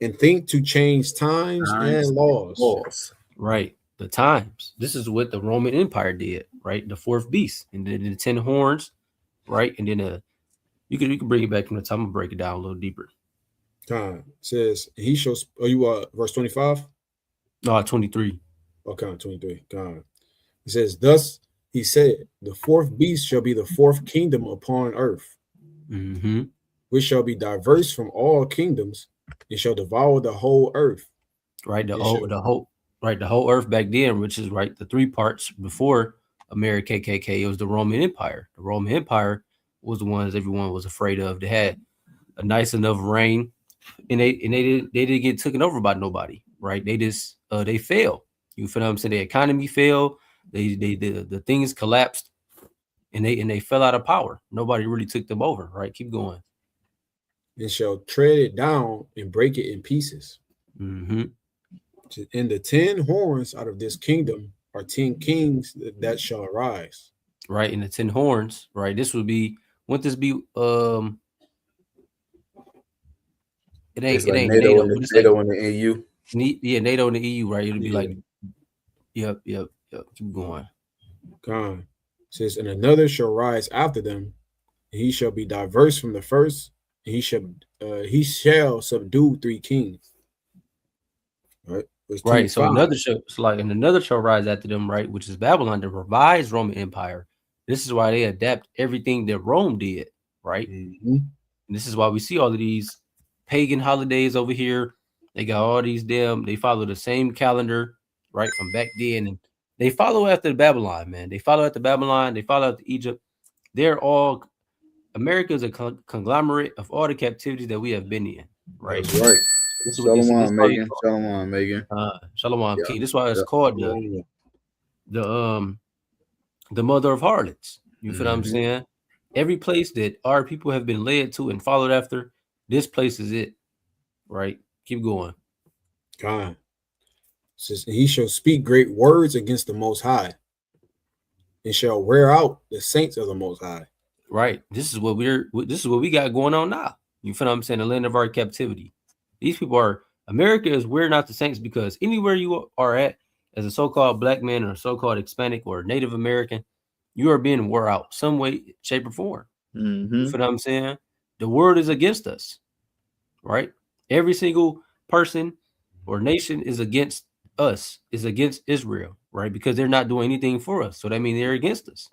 And think to change times and laws. Right. The times. This is what the Roman Empire did, right? The fourth beast, and then the 10 horns, right? And then you can bring it back from the time. I'm gonna break it down a little deeper. Time says he shall. Are you verse 25? No, 23. Okay, 23. It says, thus he said, the fourth beast shall be the fourth kingdom upon earth, which shall be diverse from all kingdoms, and shall devour the whole earth. Right, the whole earth back then, which is right, the 3 parts before America KKK, it was the Roman Empire. The Roman Empire was the ones everyone was afraid of. They had a nice enough reign, and they didn't get taken over by nobody. Right, they just they failed. You feel what I'm saying? The economy failed. The things collapsed, and they fell out of power. Nobody really took them over. Right, keep going. And shall tread it down and break it in pieces. And the 10 horns out of this kingdom are 10 kings that shall arise. Right, and the 10 horns. Right, this would be. Wouldn't this be? It ain't NATO. NATO and the EU. Yeah, NATO and the EU. Right, it'll be like. Yep. Keep going. God says, and another shall rise after them, and he shall be diverse from the first, and he shall subdue 3 kings. Right. So another shall rise after them, right, which is Babylon, the revised Roman Empire. This is why they adapt everything that Rome did, right? And this is why we see all of these pagan holidays over here, They got all these they follow the same calendar, right, from back then. And they follow after Babylon, man. They follow after Babylon. They follow after Egypt. They're all, America is a conglomerate of all the captivities that we have been in, right? That's right. This is what this Shalom, is Megan. Shalom, Megan. Shalom, Yeah. King. This is why it's called the mother of harlots. You feel what I'm saying? Every place that our people have been led to and followed after, this place is it, right? Keep going. God says, he shall speak great words against the Most High, and shall wear out the saints of the Most High. Right. This is what we got going on now. You feel what I'm saying? The land of our captivity. These people are, America is wearing out the saints, because anywhere you are at as a so-called black man or so-called Hispanic or Native American, you are being wore out some way, shape, or form. You feel what I'm saying? The world is against us, right? Every single person or nation is against us, is against Israel, right? Because they're not doing anything for us. So that means they're against us,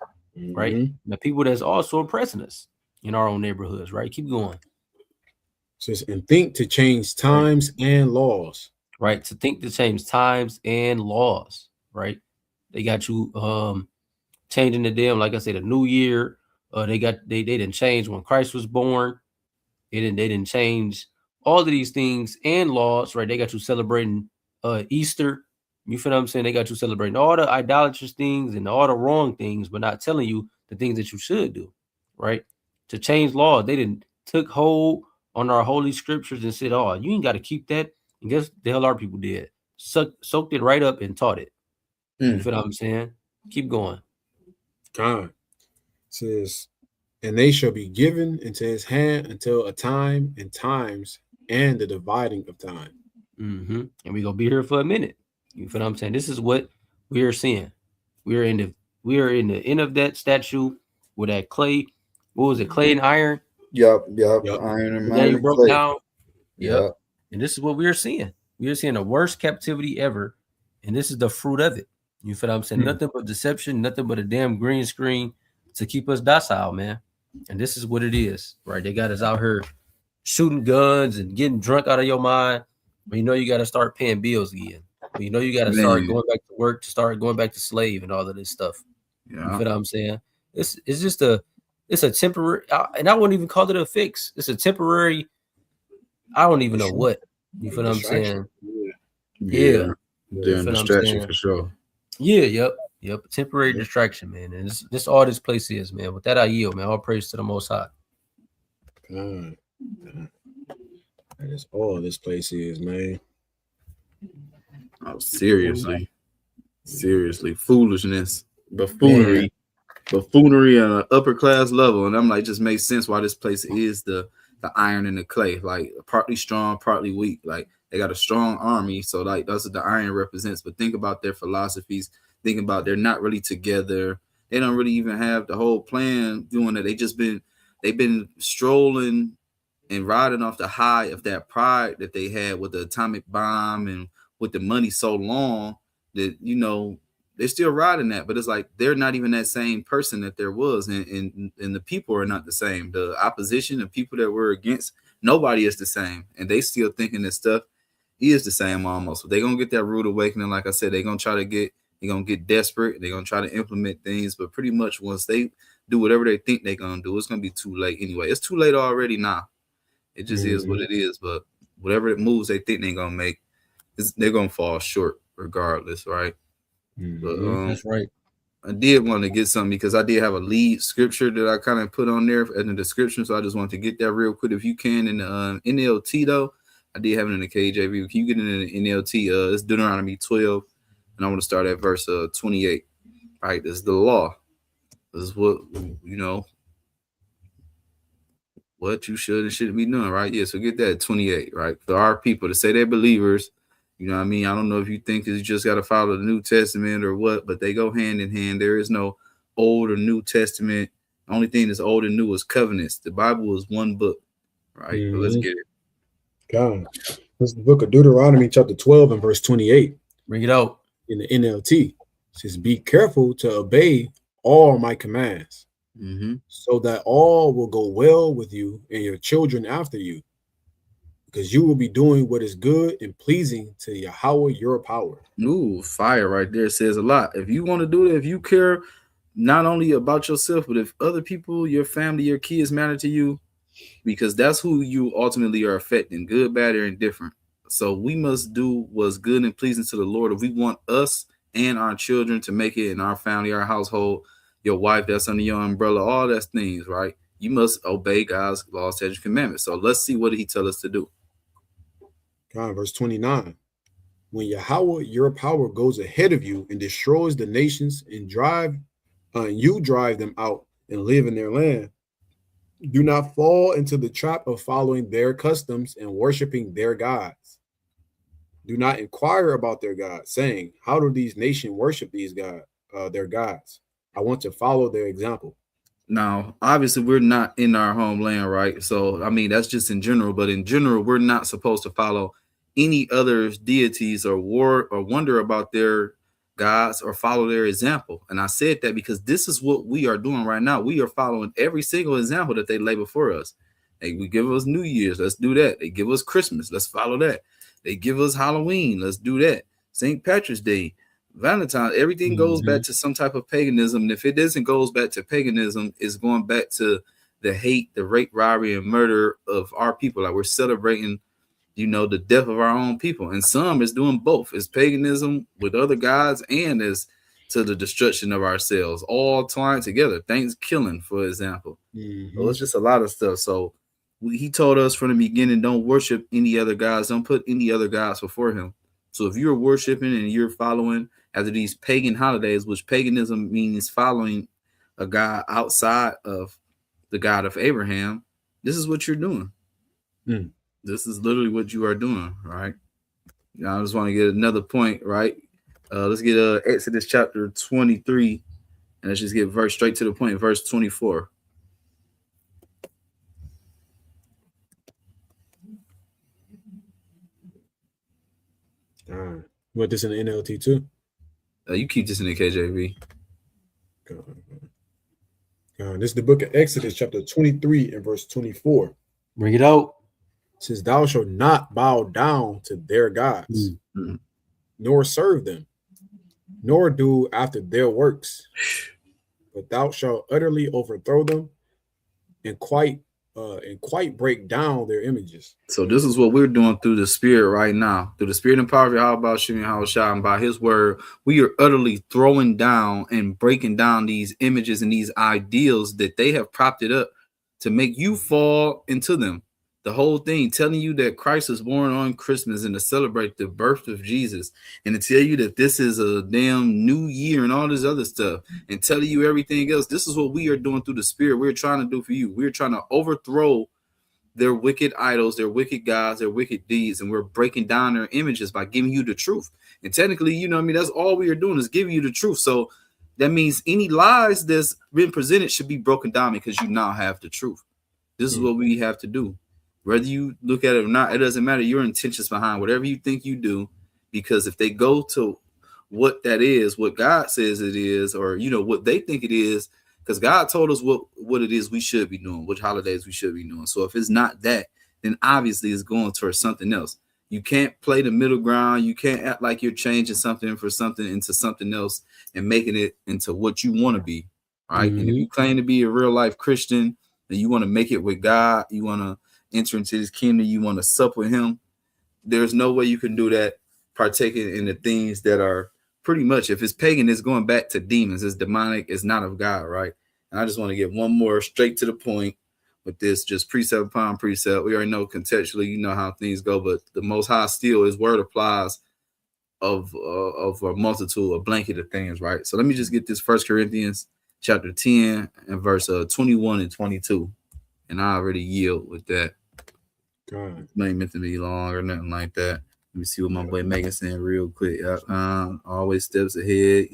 right? The people that's also oppressing us in our own neighborhoods, right? Keep going. Says, and think to change times and laws. Right. To think to change times and laws, right? They got you changing the damn, like I said, a new year. They didn't change when Christ was born. They didn't change all of these things and laws, right? They got you celebrating Easter. You feel what I'm saying? They got you celebrating all the idolatrous things and all the wrong things, but not telling you the things that you should do, right? To change laws, they didn't took hold on our holy scriptures and said, "Oh, you ain't got to keep that." And guess the hell our people did? Soaked it right up and taught it. You feel what I'm saying? Keep going. God says, and they shall be given into his hand until a time and times and the dividing of time. And we're gonna be here for a minute. You feel what I'm saying? This is what we are seeing. We are in the end of that statue with that clay. What was it? Clay and iron. Yep. Iron and Then you broke clay. down. Yep. And this is what we are seeing. We are seeing the worst captivity ever, and this is the fruit of it. You feel what I'm saying? Nothing but deception, nothing but a damn green screen to keep us docile, man. And this is what it is, right? They got us out here shooting guns and getting drunk out of your mind. But you know you got to start paying bills again. But you know you got to start going back to work, to start going back to slave and all of this stuff. You feel what I'm saying? It's just it's a temporary, and I wouldn't even call it a fix. It's a temporary, I don't even know what. You feel what I'm saying? Yeah. They're a distraction for sure. Yeah, yep. Temporary distraction, man. And this all this place is, man. With that, I yield, man. All praise to the Most High. God. That is all this place is, man. Oh, seriously, foolishness, buffoonery on an upper class level, and I'm like, just makes sense why this place is the iron and the clay, like partly strong, partly weak. Like they got a strong army, so like that's what the iron represents. But think about their philosophies. Think about they're not really together. They don't really even have the whole plan doing it. They've been strolling and riding off the high of that pride that they had with the atomic bomb and with the money so long that, you know, they're still riding that, but it's like they're not even that same person that there was, and the people are not the same. The opposition, the people that were against, nobody is the same, and they still thinking that stuff is the same almost. So they're gonna get that rude awakening. Like I said, they're gonna get desperate. They're gonna try to implement things, but pretty much once they do whatever they think they're gonna do, it's gonna be too late anyway. It's too late already now. It just is what it is. But whatever moves they think they're gonna make, they're gonna fall short regardless, right? But that's right. I did want to get something because I did have a lead scripture that I kind of put on there in the description, so I just wanted to get that real quick. If you can in the NLT though, I did have it in the KJV. Can you get it in the NLT? It's Deuteronomy 12, and I want to start at verse 28. Right, this is the law. This is what what you should and shouldn't be doing, right? Yeah, so get that 28, right? For our people to say they're believers. You know what I mean? I don't know if you think you just got to follow the New Testament or what, but they go hand in hand. There is no Old or New Testament. The only thing that's old and new is covenants. The Bible is one book, right? But let's get it. God. This is the book of Deuteronomy, chapter 12 and verse 28. Bring it out. In the NLT. It says, be careful to obey all my commands, so that all will go well with you and your children after you. because you will be doing what is good and pleasing to Yahawah your power. Ooh, fire right there says a lot. If you want to do that, if you care not only about yourself, but if other people, your family, your kids matter to you, because that's who you ultimately are affecting, good, bad, or indifferent. So we must do what's good and pleasing to the Lord. If we want us and our children to make it in our family, our household, your wife that's under your umbrella, all those things, right? You must obey God's laws, statutes, and commandments. So let's see what he tell us to do. God, verse 29. When Yahawah your power goes ahead of you and destroys the nations and you drive them out and live in their land, do not fall into the trap of following their customs and worshiping their gods. Do not inquire about their gods, saying, how do these nations worship these their gods? I want to follow their example. Now, obviously, we're not in our homeland, right? So, I mean, that's just in general. But in general, we're not supposed to follow any other deities or wonder about their gods or follow their example. And I said that because this is what we are doing right now. We are following every single example that they lay before us. They give us New Year's, let's do that. They give us Christmas, let's follow that. They give us Halloween, let's do that. St. Patrick's Day, Valentine, everything goes back to some type of paganism. And if it doesn't goes back to paganism, it's going back to the hate, the rape, robbery, and murder of our people. Like we're celebrating, you know, the death of our own people. And some is doing both. It's paganism with other gods and is to the destruction of ourselves, all twined together. Thanksgiving, for example. So it's just a lot of stuff. So he told us from the beginning, don't worship any other gods. Don't put any other gods before him. So if you're worshiping and you're following after these pagan holidays, which paganism means following a God outside of the God of Abraham, this is what you're doing. This is literally what you are doing, right? Now, I just want to get another point, right? Let's get Exodus chapter 23, and let's just get straight to the point, verse 24. What, this in the NLT too? You keep this in the KJV. This is the book of Exodus, chapter 23 and verse 24. Bring it out. It says, thou shalt not bow down to their gods, nor serve them, nor do after their works, but thou shalt utterly overthrow them and quite break down their images. So this is what we're doing through the Spirit right now. Through the Spirit and power of Yahawah Son YAHAWASHI, and by his word, we are utterly throwing down and breaking down these images and these ideals that they have propped it up to make you fall into them. The whole thing telling you that Christ was born on Christmas and to celebrate the birth of Jesus, and to tell you that this is a damn new year and all this other stuff, and telling you everything else. This is what we are doing through the Spirit. We're trying to do for you. We're trying to overthrow their wicked idols, their wicked gods, their wicked deeds, and we're breaking down their images by giving you the truth. And technically, you know what I mean, that's all we are doing is giving you the truth. So that means any lies that's been presented should be broken down because you now have the truth. This is what we have to do. Whether you look at it or not, it doesn't matter. Your intentions behind whatever you think you do, because if they go to what that is, what God says it is, or, you know, what they think it is, because God told us what it is we should be doing, which holidays we should be doing. So if it's not that, then obviously it's going towards something else. You can't play the middle ground. You can't act like you're changing something for something into something else and making it into what you want to be, right? And if you claim to be a real life Christian and you want to make it with God, you want to enter into his kingdom, you want to sup with him, there's no way you can do that partaking in the things that are pretty much, if it's pagan, it's going back to demons, it's demonic, it's not of God, right? And I just want to get one more straight to the point with this, just precept upon precept. We already know contextually, you know how things go, but the Most High still, his word applies of a multitude, a blanket of things, right? So let me just get this 1 Corinthians chapter 10 and verse 21 and 22, and I already yield with that. God. It ain't meant to be long or nothing like that. Let me see what my boy Megan saying real quick. Always steps ahead.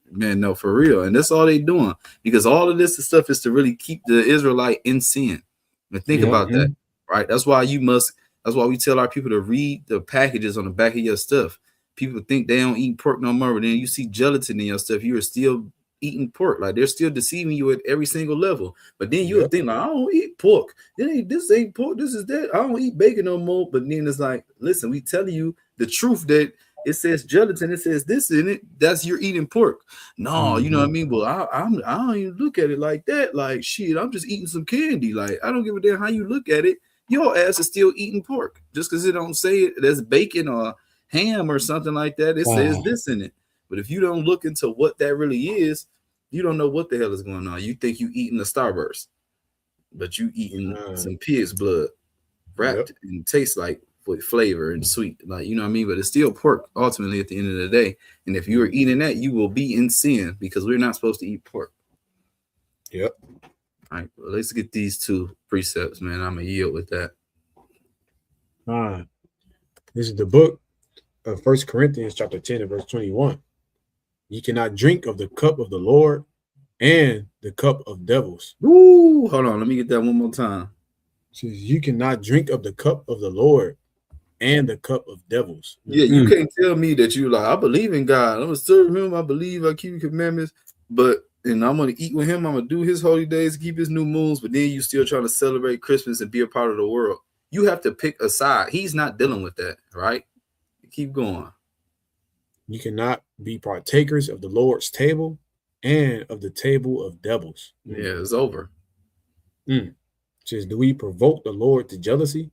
Man, no, for real. And that's all they doing, because all of this stuff is to really keep the Israelite in sin. And think about that, right? That's why we tell our people to read the packages on the back of your stuff. People think they don't eat pork no more, but then you see gelatin in your stuff. You are still eating pork. Like they're still deceiving you at every single level. But then you'll think like, I don't eat pork. This ain't pork. This is that. I don't eat bacon no more. But then it's like, listen, we telling you the truth that it says gelatin. It says this in it. That's you're eating pork. No, you know what I mean. Well, I don't even look at it like that. Like shit, I'm just eating some candy. Like I don't give a damn how you look at it. Your ass is still eating pork just because it don't say it. There's bacon or ham or something like that. It says this in it. But if you don't look into what that really is, you don't know what the hell is going on. You think you eating a Starburst, but you eating some pig's blood wrapped and tastes like with flavor and sweet, like you know what I mean. But it's still pork ultimately at the end of the day. And if you are eating that, you will be in sin because we're not supposed to eat pork. Yep. All right, well, let's get these two precepts, man. I'm gonna yield with that. This is the book of 1 Corinthians chapter 10 and verse 21. You cannot drink of the cup of the Lord and the cup of devils. Ooh, hold on, let me get that one more time. It says you cannot drink of the cup of the Lord and the cup of devils. Yeah, you can't tell me that you like, I believe in God. I'm gonna serve him. I believe I keep commandments, and I'm gonna eat with him. I'm gonna do his holy days, keep his new moons, but then you still trying to celebrate Christmas and be a part of the world. You have to pick a side. He's not dealing with that, right? Keep going. You cannot be partakers of the Lord's table and of the table of devils. Yeah, it's over. It says, do we provoke the Lord to jealousy?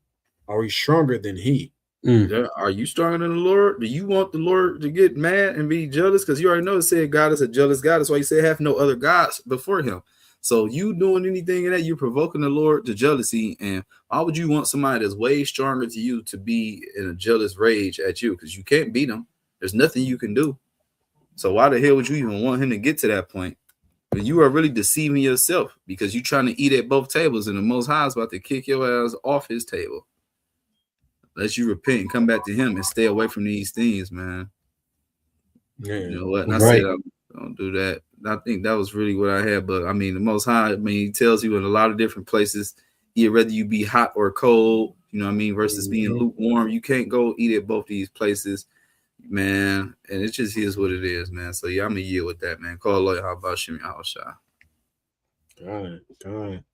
Are we stronger than he? Are you stronger than the Lord? Do you want the Lord to get mad and be jealous? Because you already know it said God is a jealous God. That's why he said have no other gods before him. So you doing anything in that, you're provoking the Lord to jealousy. And why would you want somebody that's way stronger to you to be in a jealous rage at you? Because you can't beat him. There's nothing you can do. So why the hell would you even want him to get to that point? But you are really deceiving yourself because you're trying to eat at both tables, and the Most High is about to kick your ass off his table. Let you repent and come back to him and stay away from these things, man. You know what? And I said, don't do that. I think that was really what I had. But I mean, the Most High, I mean, he tells you in a lot of different places, whether you be hot or cold, you know what I mean, versus being lukewarm. You can't go eat at both these places, man. And it just is what it is, man. So yeah, I'm a yield with that, man. Call Lord Yahawah Hamashayach. God.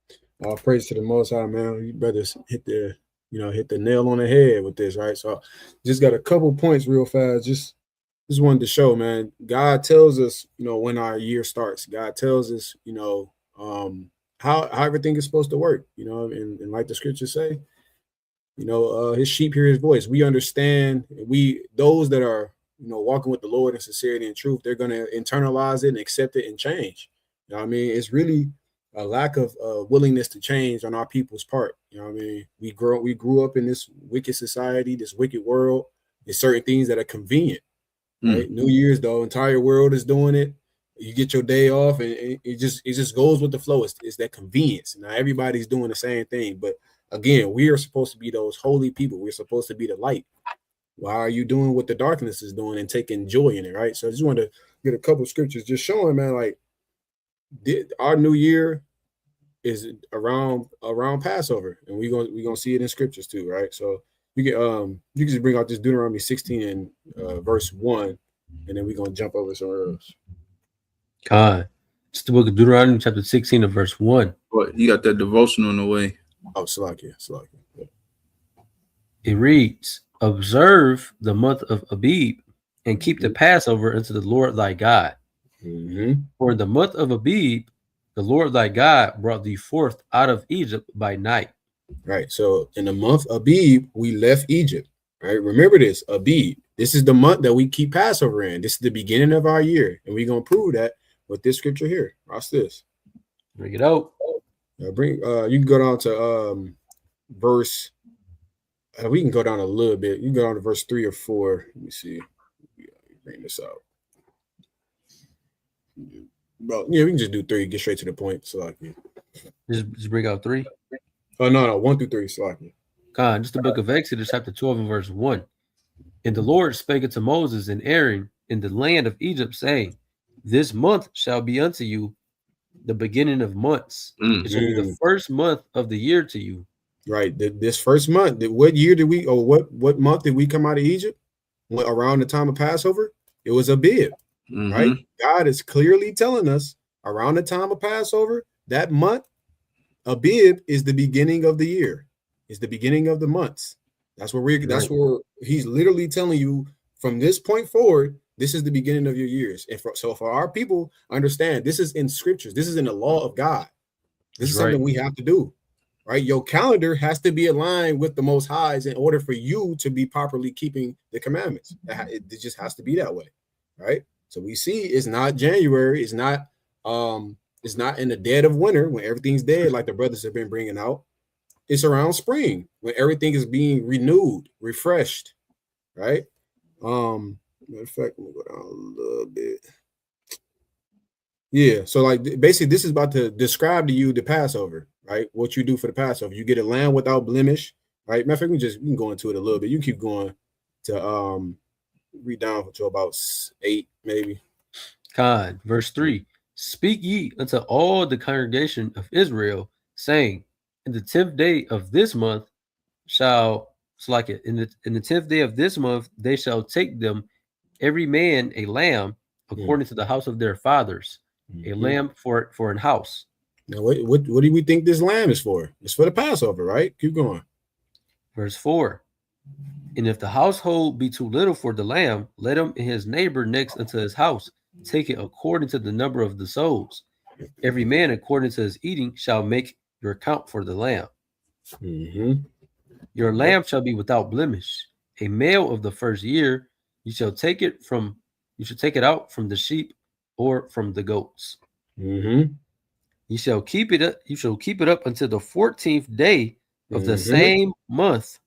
All praise to the Most High, man. You better hit the nail on the head with this, right? So just got a couple points real fast. Just wanted to show, man, God tells us, when our year starts. God tells us, how everything is supposed to work, and like the scriptures say, his sheep hear his voice. We understand, those that are, walking with the Lord in sincerity and truth, they're going to internalize it and accept it and change. You know what I mean? It's really a lack of willingness to change on our people's part. You know what I mean? We grew up in this wicked society, this wicked world. There's certain things that are convenient. Right? New Year's, the entire world is doing it. You get your day off, and it just goes with the flow. It's that convenience. Now everybody's doing the same thing, but again, we are supposed to be those holy people. We're supposed to be the light. Why are you doing what the darkness is doing and taking joy in it, right? So I just wanted to get a couple of scriptures just showing, man, like our new year is around Passover, and we're gonna see it in scriptures too, right? So you can just bring out this Deuteronomy 16 and verse 1, and then we're gonna jump over somewhere else. God, it's the book of Deuteronomy chapter 16 and verse 1. What, you got that devotional in the way? Oh, Salakia. Yeah. It reads, observe the month of Abib and keep the Passover unto the Lord thy God. For in the month of Abib, the Lord thy God brought thee forth out of Egypt by night. Right. So in the month Abib, we left Egypt. Right. Remember this, Abib. This is the month that we keep Passover in. This is the beginning of our year, and we're gonna prove that with this scripture here. Watch this. Bring it out. You can go down to verse. We can go down a little bit. You can go down to verse 3 or 4. Let me see. Bring this out. Well, yeah, we can just do 3. Get straight to the point. So Just bring out 3. Oh no, 1 through 3. Salakia. God, just the book of Exodus, chapter 12 and verse 1. And the Lord spake unto Moses and Aaron in the land of Egypt, saying, this month shall be unto you the beginning of months. It shall be the first month of the year to you. Right. This first month. What year did we, or what month did we come out of Egypt? Around the time of Passover? It was Abib. right? God is clearly telling us around the time of Passover, that month, Abib is the beginning of the year. It's the beginning of the months. That's where he's literally telling you from this point forward, this is the beginning of your years. And so for our people, understand this is in scriptures. This is in the law of God. This is something we have to do, right? Your calendar has to be aligned with the Most High's in order for you to be properly keeping the commandments. It just has to be that way, right? So we see it's not January. It's not in the dead of winter when everything's dead, like the brothers have been bringing out. It's around spring when everything is being renewed, refreshed, right? Matter of fact, let me go down a little bit. Yeah, so like basically this is about to describe to you the Passover, right? What you do for the Passover. You get a lamb without blemish, right? Matter of fact, we can go into it a little bit. You keep going to read down to about 8, maybe. Verse 3. Speak ye unto all the congregation of Israel, saying, in the 10th day of this month in the 10th day of this month they shall take them every man a lamb according to the house of their fathers, a lamb for an house. Now, what do we think this lamb is for? It's for the Passover, right? Keep going. Verse 4. And if the household be too little for the lamb, let him and his neighbor next unto his house take it according to the number of the souls. Every man according to his eating shall make your account for the lamb. Your lamb shall be without blemish, a male of the first year. You shall take it out from the sheep or from the goats. You shall keep it up. You shall keep it up until the 14th day of the same month,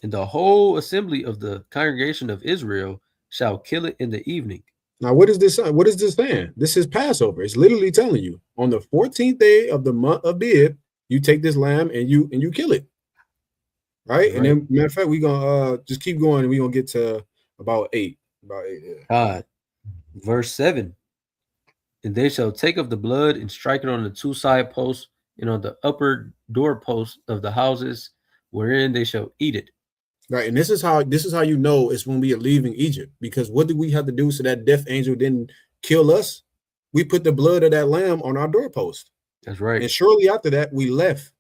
and the whole assembly of the congregation of Israel shall kill it in the evening. Now, what is this? What is this saying? This is Passover. It's literally telling you on the 14th day of the month of Abib, you take this lamb and you kill it, right? And then, matter of fact, we're gonna just keep going, and we're gonna get to about 8. Yeah. Verse 7. And they shall take of the blood and strike it on the 2 side posts and on the upper doorposts of the houses wherein they shall eat it. Right, and this is how you know it's when we are leaving Egypt, because what did we have to do so that death angel didn't kill us? We put the blood of that lamb on our doorpost. That's right. And shortly after that, we left.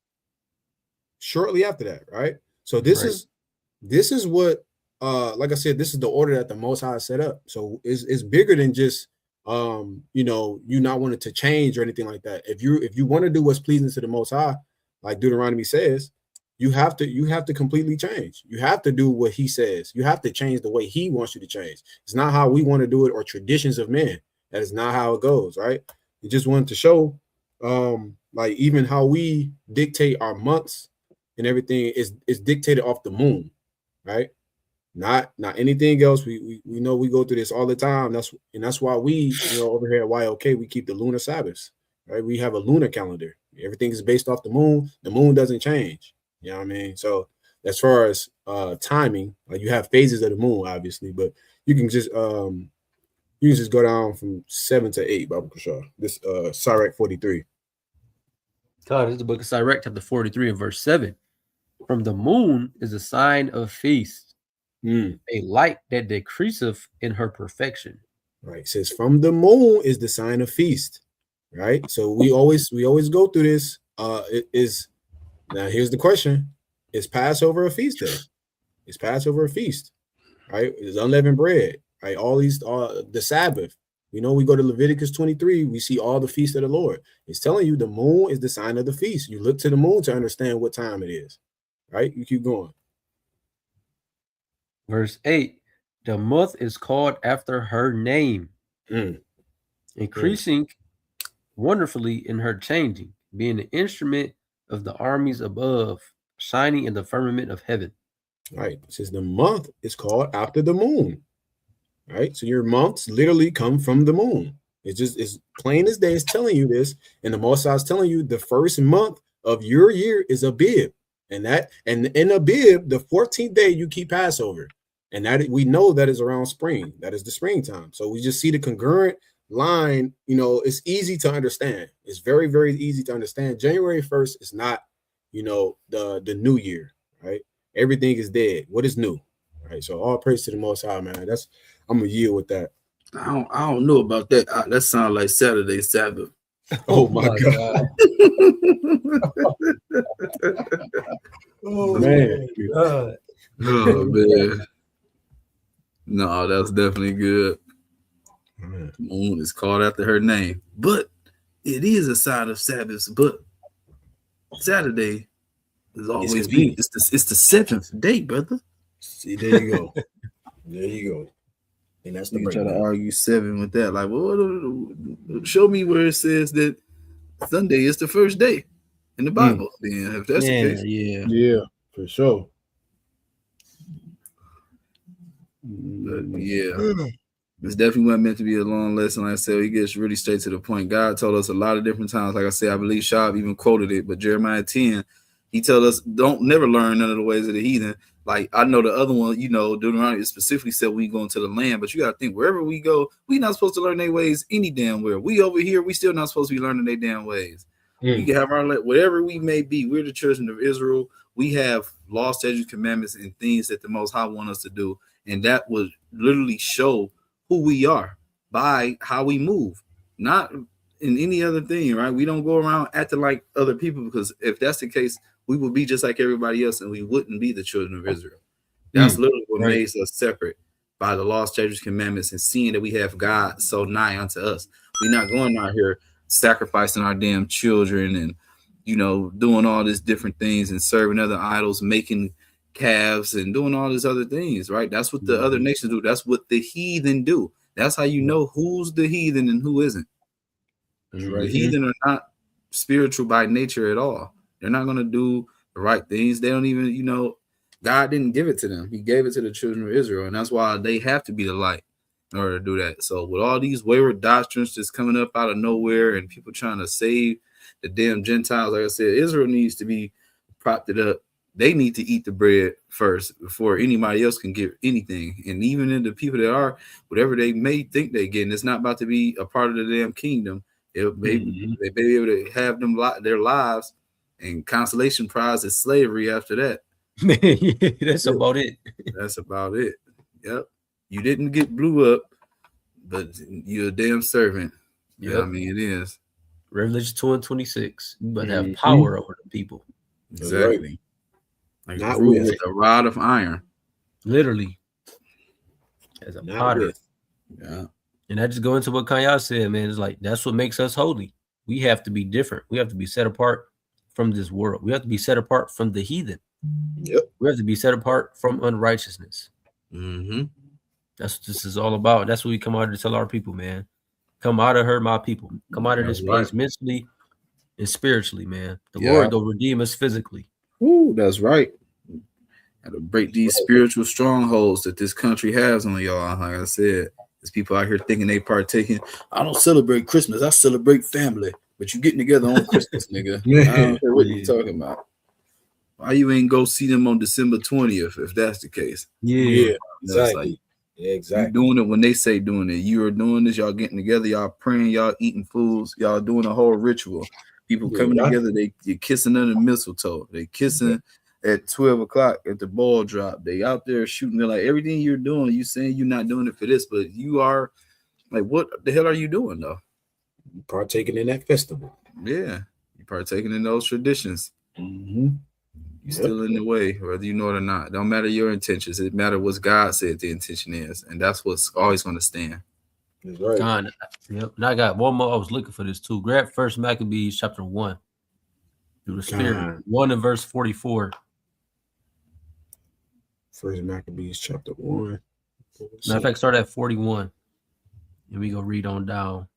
Shortly after that, right? So this is what like I said, this is the order that the Most High set up. So it's bigger than just you not wanting to change or anything like that. If you want to do what's pleasing to the Most High, like Deuteronomy says, you have to completely change. You have to do what he says. You have to change the way he wants you to change. It's not how we want to do it or traditions of men. That is not how it goes, right? We just wanted to show like even how we dictate our months and everything is dictated off the moon, right? Not anything else. We know we go through this all the time. That's why we, over here at YOK, we keep the lunar Sabbaths, right? We have a lunar calendar. Everything is based off the moon. The moon doesn't change. You know what I mean? So as far as timing, like you have phases of the moon, obviously, but you can just go down from 7 to 8, Bible Kashar. This Sirach 43. God, this is the book of Sirach, chapter 43 and verse 7. From the moon is a sign of feast, a light that decreaseth in her perfection. Right. It says from the moon is the sign of feast. Right. So we always go through this. It is. Now, here's the question. Is Passover a feast day? Is Passover a feast? Right? It's unleavened bread. Right? All the Sabbath. We go to Leviticus 23. We see all the feasts of the Lord. It's telling you the moon is the sign of the feast. You look to the moon to understand what time it is. Right? You keep going. Verse 8. The month is called after her name, increasing wonderfully in her changing, being an instrument of the armies above, shining in the firmament of heaven. Right. It says the month is called after the moon. Right. So your months literally come from the moon. It's plain as day. It's telling you this. And the Most High is telling you the first month of your year is Abib. And in Abib, the 14th day you keep Passover. And that we know that is around spring. That is the springtime. So we just see the congruent line. It's easy to understand. It's very, very easy to understand. January 1st is not, the new year, right? Everything is dead. What is new? Right. So all praise to the Most High, man. I'm gonna yield with that. I don't know about that. That sounds like Saturday Sabbath. Oh my God. Oh Man. God. Oh man. No, that's definitely good. Man. The moon is called after her name. But it is a sign of Sabbath. But Saturday has always been it's the seventh day, brother. See, there you go. There you go. And that's the You try to breakdown. argue 7 with that. Like, well, show me where it says that Sunday is the first day in the Bible. Then, if that's the case, Yeah, for sure. But yeah, it's definitely wasn't meant to be a long lesson. Like I said, he gets really straight to the point. God told us a lot of different times. Like I said, I believe Shab even quoted it, but Jeremiah 10, he told us don't never learn none of the ways of the heathen. Like I know the other one, you know, Deuteronomy specifically said we go into the land, but you got to think wherever we go, we not supposed to learn their ways any damn where. We over here, we still not supposed to be learning their damn ways. We can have our whatever we may be. We're the children of Israel. We have law, statutes, commandments, and things that the Most High want us to do, and that would literally show who we are by how we move, not in any other thing, right? We don't go around acting like other people, because if that's the case, we would be just like everybody else and we wouldn't be the children of Israel. That's literally what makes us separate, by the law, statutes, commandments, and seeing that we have God so nigh unto us. We're not going out here sacrificing our damn children and, you know, doing all these different things and serving other idols, making calves and doing all these other things, right? That's what the other nations do. That's what the heathen do. That's how you know who's the heathen and who isn't. The heathen are not spiritual by nature at all. They're not going to do the right things. They don't even, you know, God didn't give it to them. He gave it to the children of Israel, and that's why they have to be the light in order to do that. So with all these wayward doctrines just coming up out of nowhere and people trying to save the damn Gentiles, like I said, Israel needs to be propped it up. They need to eat the bread first before anybody else can get anything. And even in the people that are, whatever they may think they're getting, it's not about to be a part of the damn kingdom. They may be able to have them their lives, and consolation prize is slavery after that. That's about it. That's about it. Yep. You didn't get blew up, but you're a damn servant. Yeah, I mean, it is. Revelation 2:26. You better have power over the people. Exactly. Like Not rule with a rod of iron. Literally. As a potter. Yeah. And I just go into what Kanye said, man. It's like that's what makes us holy. We have to be different. We have to be set apart from this world. We have to be set apart from the heathen. Yep. We have to be set apart from unrighteousness. That's what this is all about. That's what we come out to tell our people, man. Come out of her, my people. Come out of this place mentally and spiritually, man. The Lord will redeem us physically. Ooh, that's right. Got to break these spiritual strongholds that this country has on y'all. Like I said, there's people out here thinking they partaking. I don't celebrate Christmas. I celebrate family. But you getting together on Christmas, nigga. I don't care what you talking about. Why you ain't go see them on December 20th if that's the case? Yeah, exactly. Like, exactly. You doing it when they say doing it. You are doing this. Y'all getting together. Y'all praying. Y'all eating foods. Y'all doing a whole ritual. People coming together. You're kissing under mistletoe. They kissing at 12 o'clock at the ball drop. They out there shooting. They're like, everything you're doing, you saying you're not doing it for this, but you are. Like, what the hell are you doing though? Partaking in that festival. Yeah, you partaking in those traditions. You still in the way, whether you know it or not. Don't matter your intentions. It matters what God said the intention is, and that's what's always going to stand. That's right. God, yep. And I got one more. I was looking for this too. Grab First Maccabees chapter 1 through the Spirit. 1 and verse 44. First Maccabees chapter 1. Matter of fact, start at 41, and we go read on down.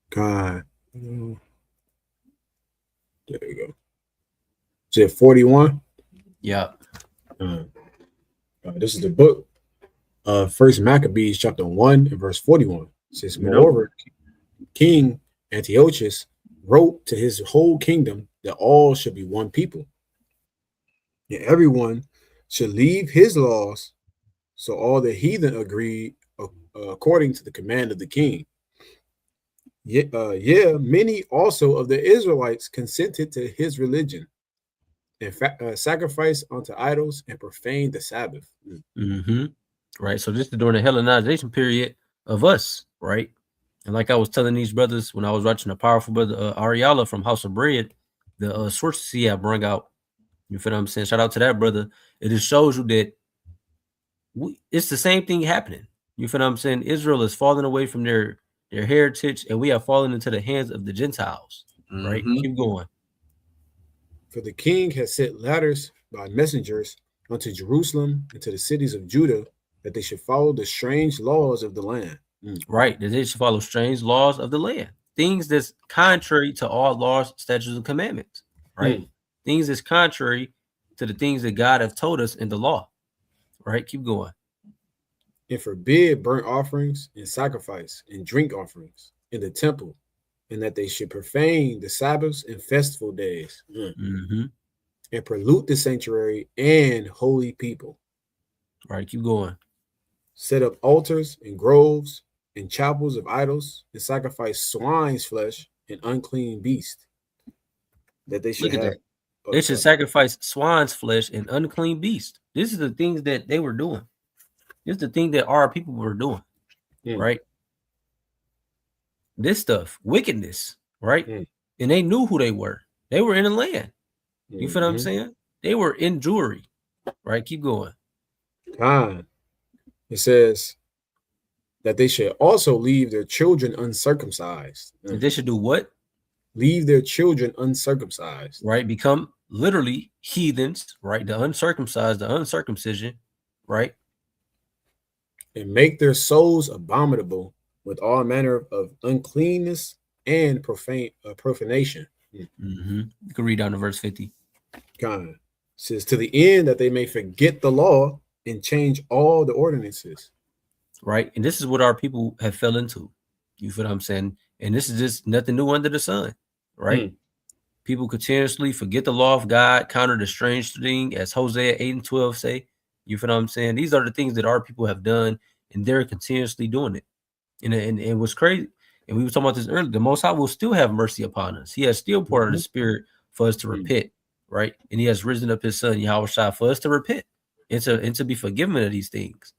God. There you go. Is it 41? Yeah. This is the book of First Maccabees chapter 1 and verse 41. It says, moreover, King Antiochus wrote to his whole kingdom that all should be one people. And everyone should leave his laws. So all the heathen agreed according to the command of the king. Many also of the Israelites consented to his religion and sacrifice unto idols and profane the Sabbath. Right. So this is during the Hellenization period. of us, right? And like I was telling these brothers when I was watching the powerful brother Ariala from House of Bread, the sources he had brought out, you feel what I'm saying? Shout out to that brother. It just shows you that it's the same thing happening. You feel what I'm saying? Israel is falling away from their heritage, and we are falling into the hands of the Gentiles, right? Keep going. For the king has set ladders by messengers unto Jerusalem and to the cities of Judah, that they should follow the strange laws of the land. Right, that they should follow strange laws of the land. Things that's contrary to all laws, statutes, and commandments, right? Things that's contrary to the things that God have told us in the law, right? Keep going. And forbid burnt offerings and sacrifice and drink offerings in the temple, and that they should profane the Sabbaths and festival days, and pollute the sanctuary and holy people. Right, keep going. Set up altars and groves and chapels of idols, and sacrifice swine's flesh and unclean beast. That they should have. They should sacrifice swine's flesh and unclean beast. This is the things that they were doing. This is the thing that our people were doing, right? This stuff, wickedness, right? And they knew who they were. They were in the land. You feel what I'm saying? They were in Jewry, right? Keep going. It says that they should also leave their children uncircumcised. They should do what? Leave their children uncircumcised. Right? Become literally heathens, right? The uncircumcised, the uncircumcision, right? And make their souls abominable with all manner of uncleanness and profanation. You can read down to verse 50. It says, to the end that they may forget the law and change all the ordinances. Right. And this is what our people have fell into. You feel what I'm saying? And this is just nothing new under the sun, right? People continuously forget the law of God, counter the strange thing, as Hosea 8:12 say. You feel what I'm saying? These are the things that our people have done, and they're continuously doing it. And it was crazy. And we were talking about this earlier. The Most High will still have mercy upon us. He has still poured out the Spirit for us to repent, right? And He has risen up His Son Yahawah for us to repent and to be forgiven of these things,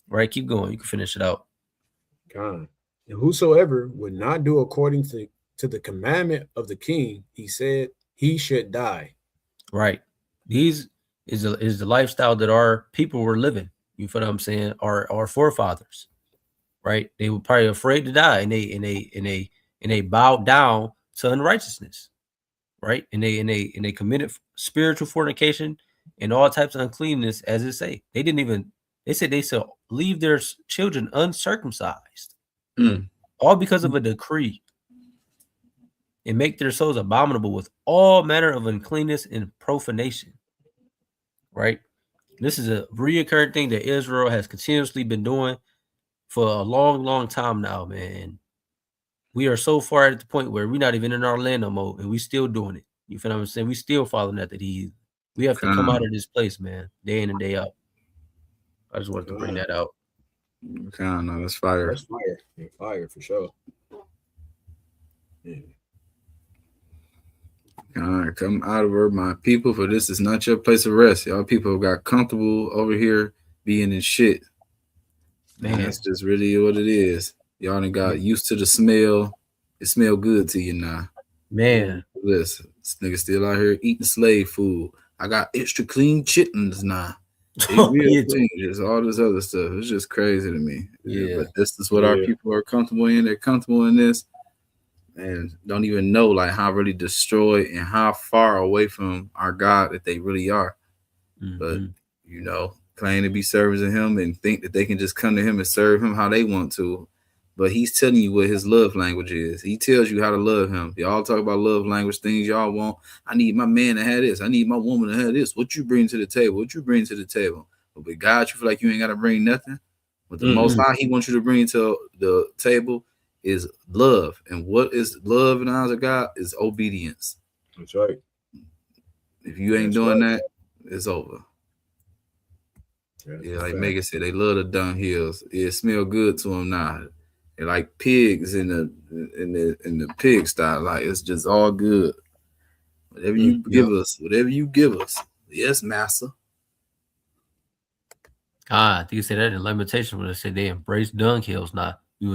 right? Keep going. You can finish it out. And whosoever would not do according to the commandment of the king, he said he should die. Right. These is the lifestyle that our people were living. You feel what I'm saying? Our forefathers, right? They were probably afraid to die, and they bowed down to unrighteousness, right? And they committed spiritual fornication and all types of uncleanness, as it say. They said they shall leave their children uncircumcised, all because of a decree, and make their souls abominable with all manner of uncleanness and profanation. Right? This is a reoccurring thing that Israel has continuously been doing for a long, long time now, man. We are so far at the point where we're not even in our land no more, and we still doing it. You feel what I'm saying? We still following after these. We have to come out of this place, man, day in and day out. I just wanted to bring that out. No, that's fire. That's fire. Yeah, fire for sure. Yeah. Come out of her, my people, for this is not your place of rest. Y'all people got comfortable over here being in shit. Man, that's just really what it is. Y'all done got used to the smell. It smell good to you now. Man. Listen, this nigga still out here eating slave food. I got extra clean chitlins now. Just all this other stuff. It's just crazy to me. Yeah. But this is what our people are comfortable in. They're comfortable in this. And don't even know like how really destroyed and how far away from our God that they really are. But you know, claim to be servants of Him and think that they can just come to Him and serve Him how they want to. But He's telling you what His love language is. He tells you how to love Him. Y'all talk about love language, things y'all want. I need my man to have this. I need my woman to have this. What you bring to the table? What you bring to the table? But with God, you feel like you ain't got to bring nothing. But the Most High, He wants you to bring to the table is love. And what is love in the eyes of God is obedience. That's right. If you ain't doing that, it's over. Yeah, like Megan said, they love the dung hills. It smell good to them now. They're like pigs in the pigsty. Like it's just all good. Whatever you give us, whatever you give us. Yes, master. I think you said that in Lamentation when they said they embraced dunghills. Now we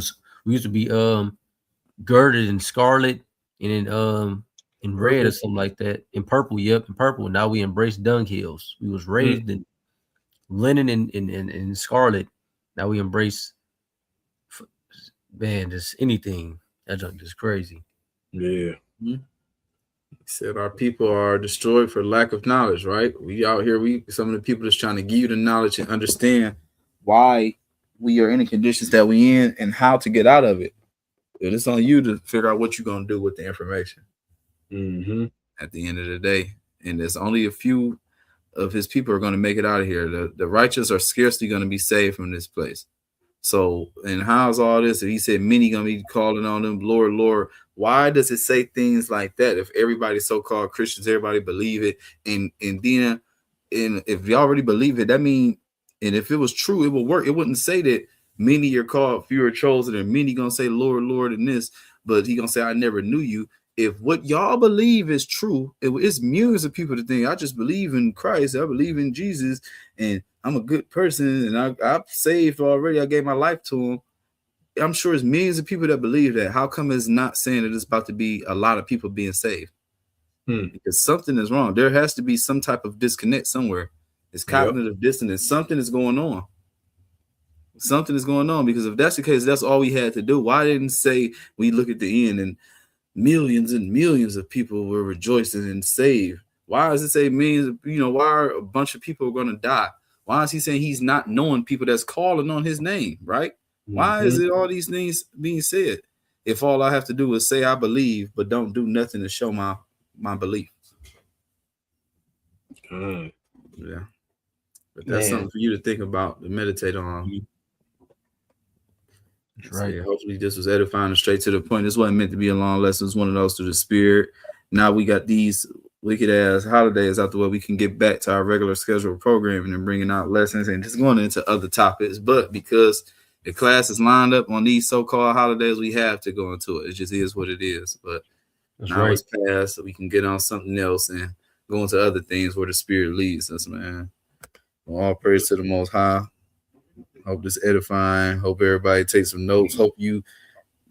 used to be girded in scarlet and in red or something like that. In purple, yep, in purple. Now we embrace dunghills. We was raised in linen and scarlet. Now we embrace, man, just anything. That junk is crazy. Yeah. He said our people are destroyed for lack of knowledge, right? We out here, some of the people that's trying to give you the knowledge and understand why we are in the conditions that we in and how to get out of it. And it's on you to figure out what you're going to do with the information at the end of the day. And there's only a few of his people are going to make it out of here. The righteous are scarcely going to be saved from this place. So, and how's all this? He said many going to be calling on them, Lord, Lord. Why does it say things like that? If everybody so-called Christians, everybody believe it, and then if you already believe it, that means, and if it was true, it would work. It wouldn't say that many are called, few are chosen, and many gonna say Lord, Lord, and this, but he gonna say I never knew you. If what y'all believe is true, it's millions of people that think I just believe in Christ, I believe in Jesus, and I'm a good person, and I'm saved already. I gave my life to him. I'm sure it's millions of people that believe that. How come it's not saying that it's about to be a lot of people being saved? Because something is wrong. There has to be some type of disconnect somewhere. It's cognitive dissonance. Something is going on. Something is going on, because if that's the case, that's all we had to do. Why didn't say we look at the end and millions and millions of people were rejoicing and saved? Why does it say millions? Why are a bunch of people going to die? Why is he saying he's not knowing people that's calling on his name, right? Why is it all these things being said? If all I have to do is say I believe, but don't do nothing to show my belief. Yeah. But that's something for you to think about, to meditate on. That's right. So, hopefully this was edifying and straight to the point. This wasn't meant to be a long lesson. It's one of those through the spirit. Now we got these wicked ass holidays out the way. We can get back to our regular scheduled programming and bringing out lessons and just going into other topics. But because the class is lined up on these so-called holidays, we have to go into it. It just is what it is. But now it's past, so we can get on something else and go into other things where the spirit leads us, man. Well, all praise to the Most High. Hope this edifying. Hope everybody takes some notes. Hope you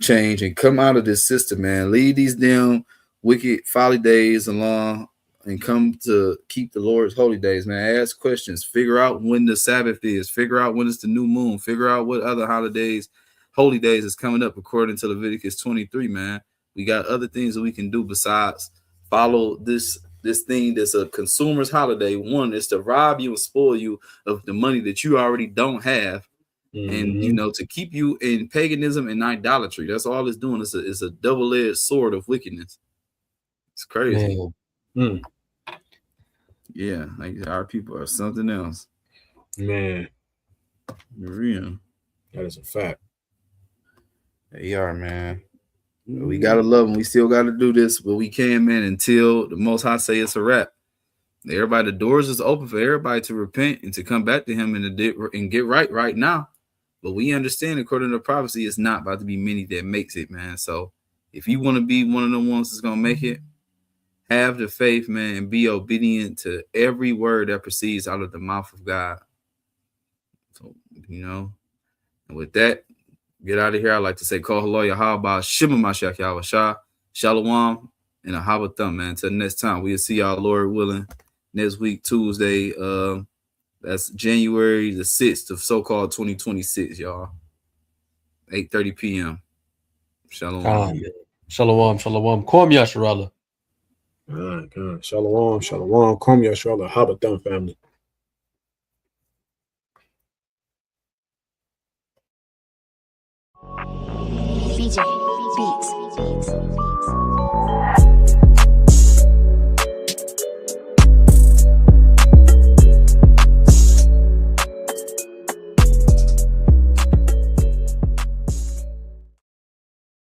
change and come out of this system, man. Leave these damn wicked folly days along and come to keep the Lord's holy days, man. Ask questions. Figure out when the Sabbath is. Figure out when it's the new moon. Figure out what other holidays, holy days is coming up according to Leviticus 23, man. We got other things that we can do besides follow this thing that's a consumer's holiday. One is to rob you and spoil you of the money that you already don't have, and to keep you in paganism and idolatry. That's all it's doing. It's a double-edged sword of wickedness. It's crazy. Yeah, like our people are something else, man. Real. That is a fact. They are, man. We gotta love them. We still gotta do this, but we can, man, until the Most High say it's a wrap. Everybody, the doors is open for everybody to repent and to come back to him and get right now. But we understand, according to prophecy, it's not about to be many that makes it, man. So if you want to be one of the ones that's gonna make it, have the faith, man, and be obedient to every word that proceeds out of the mouth of God. So, and with that, get out of here. I'd like to say, call hello, Yahawah HaMashaYACH, Shalom, and a Habathum, man. Until next time, we'll see y'all, Lord willing, next week, Tuesday. That's January the 6th of so-called 2026, y'all. 8:30 p.m. Shalom. Shalom. Kwam Yasharallah. God. Shalom. Kwam Yasharallah. Habathum, family. BJ Beats.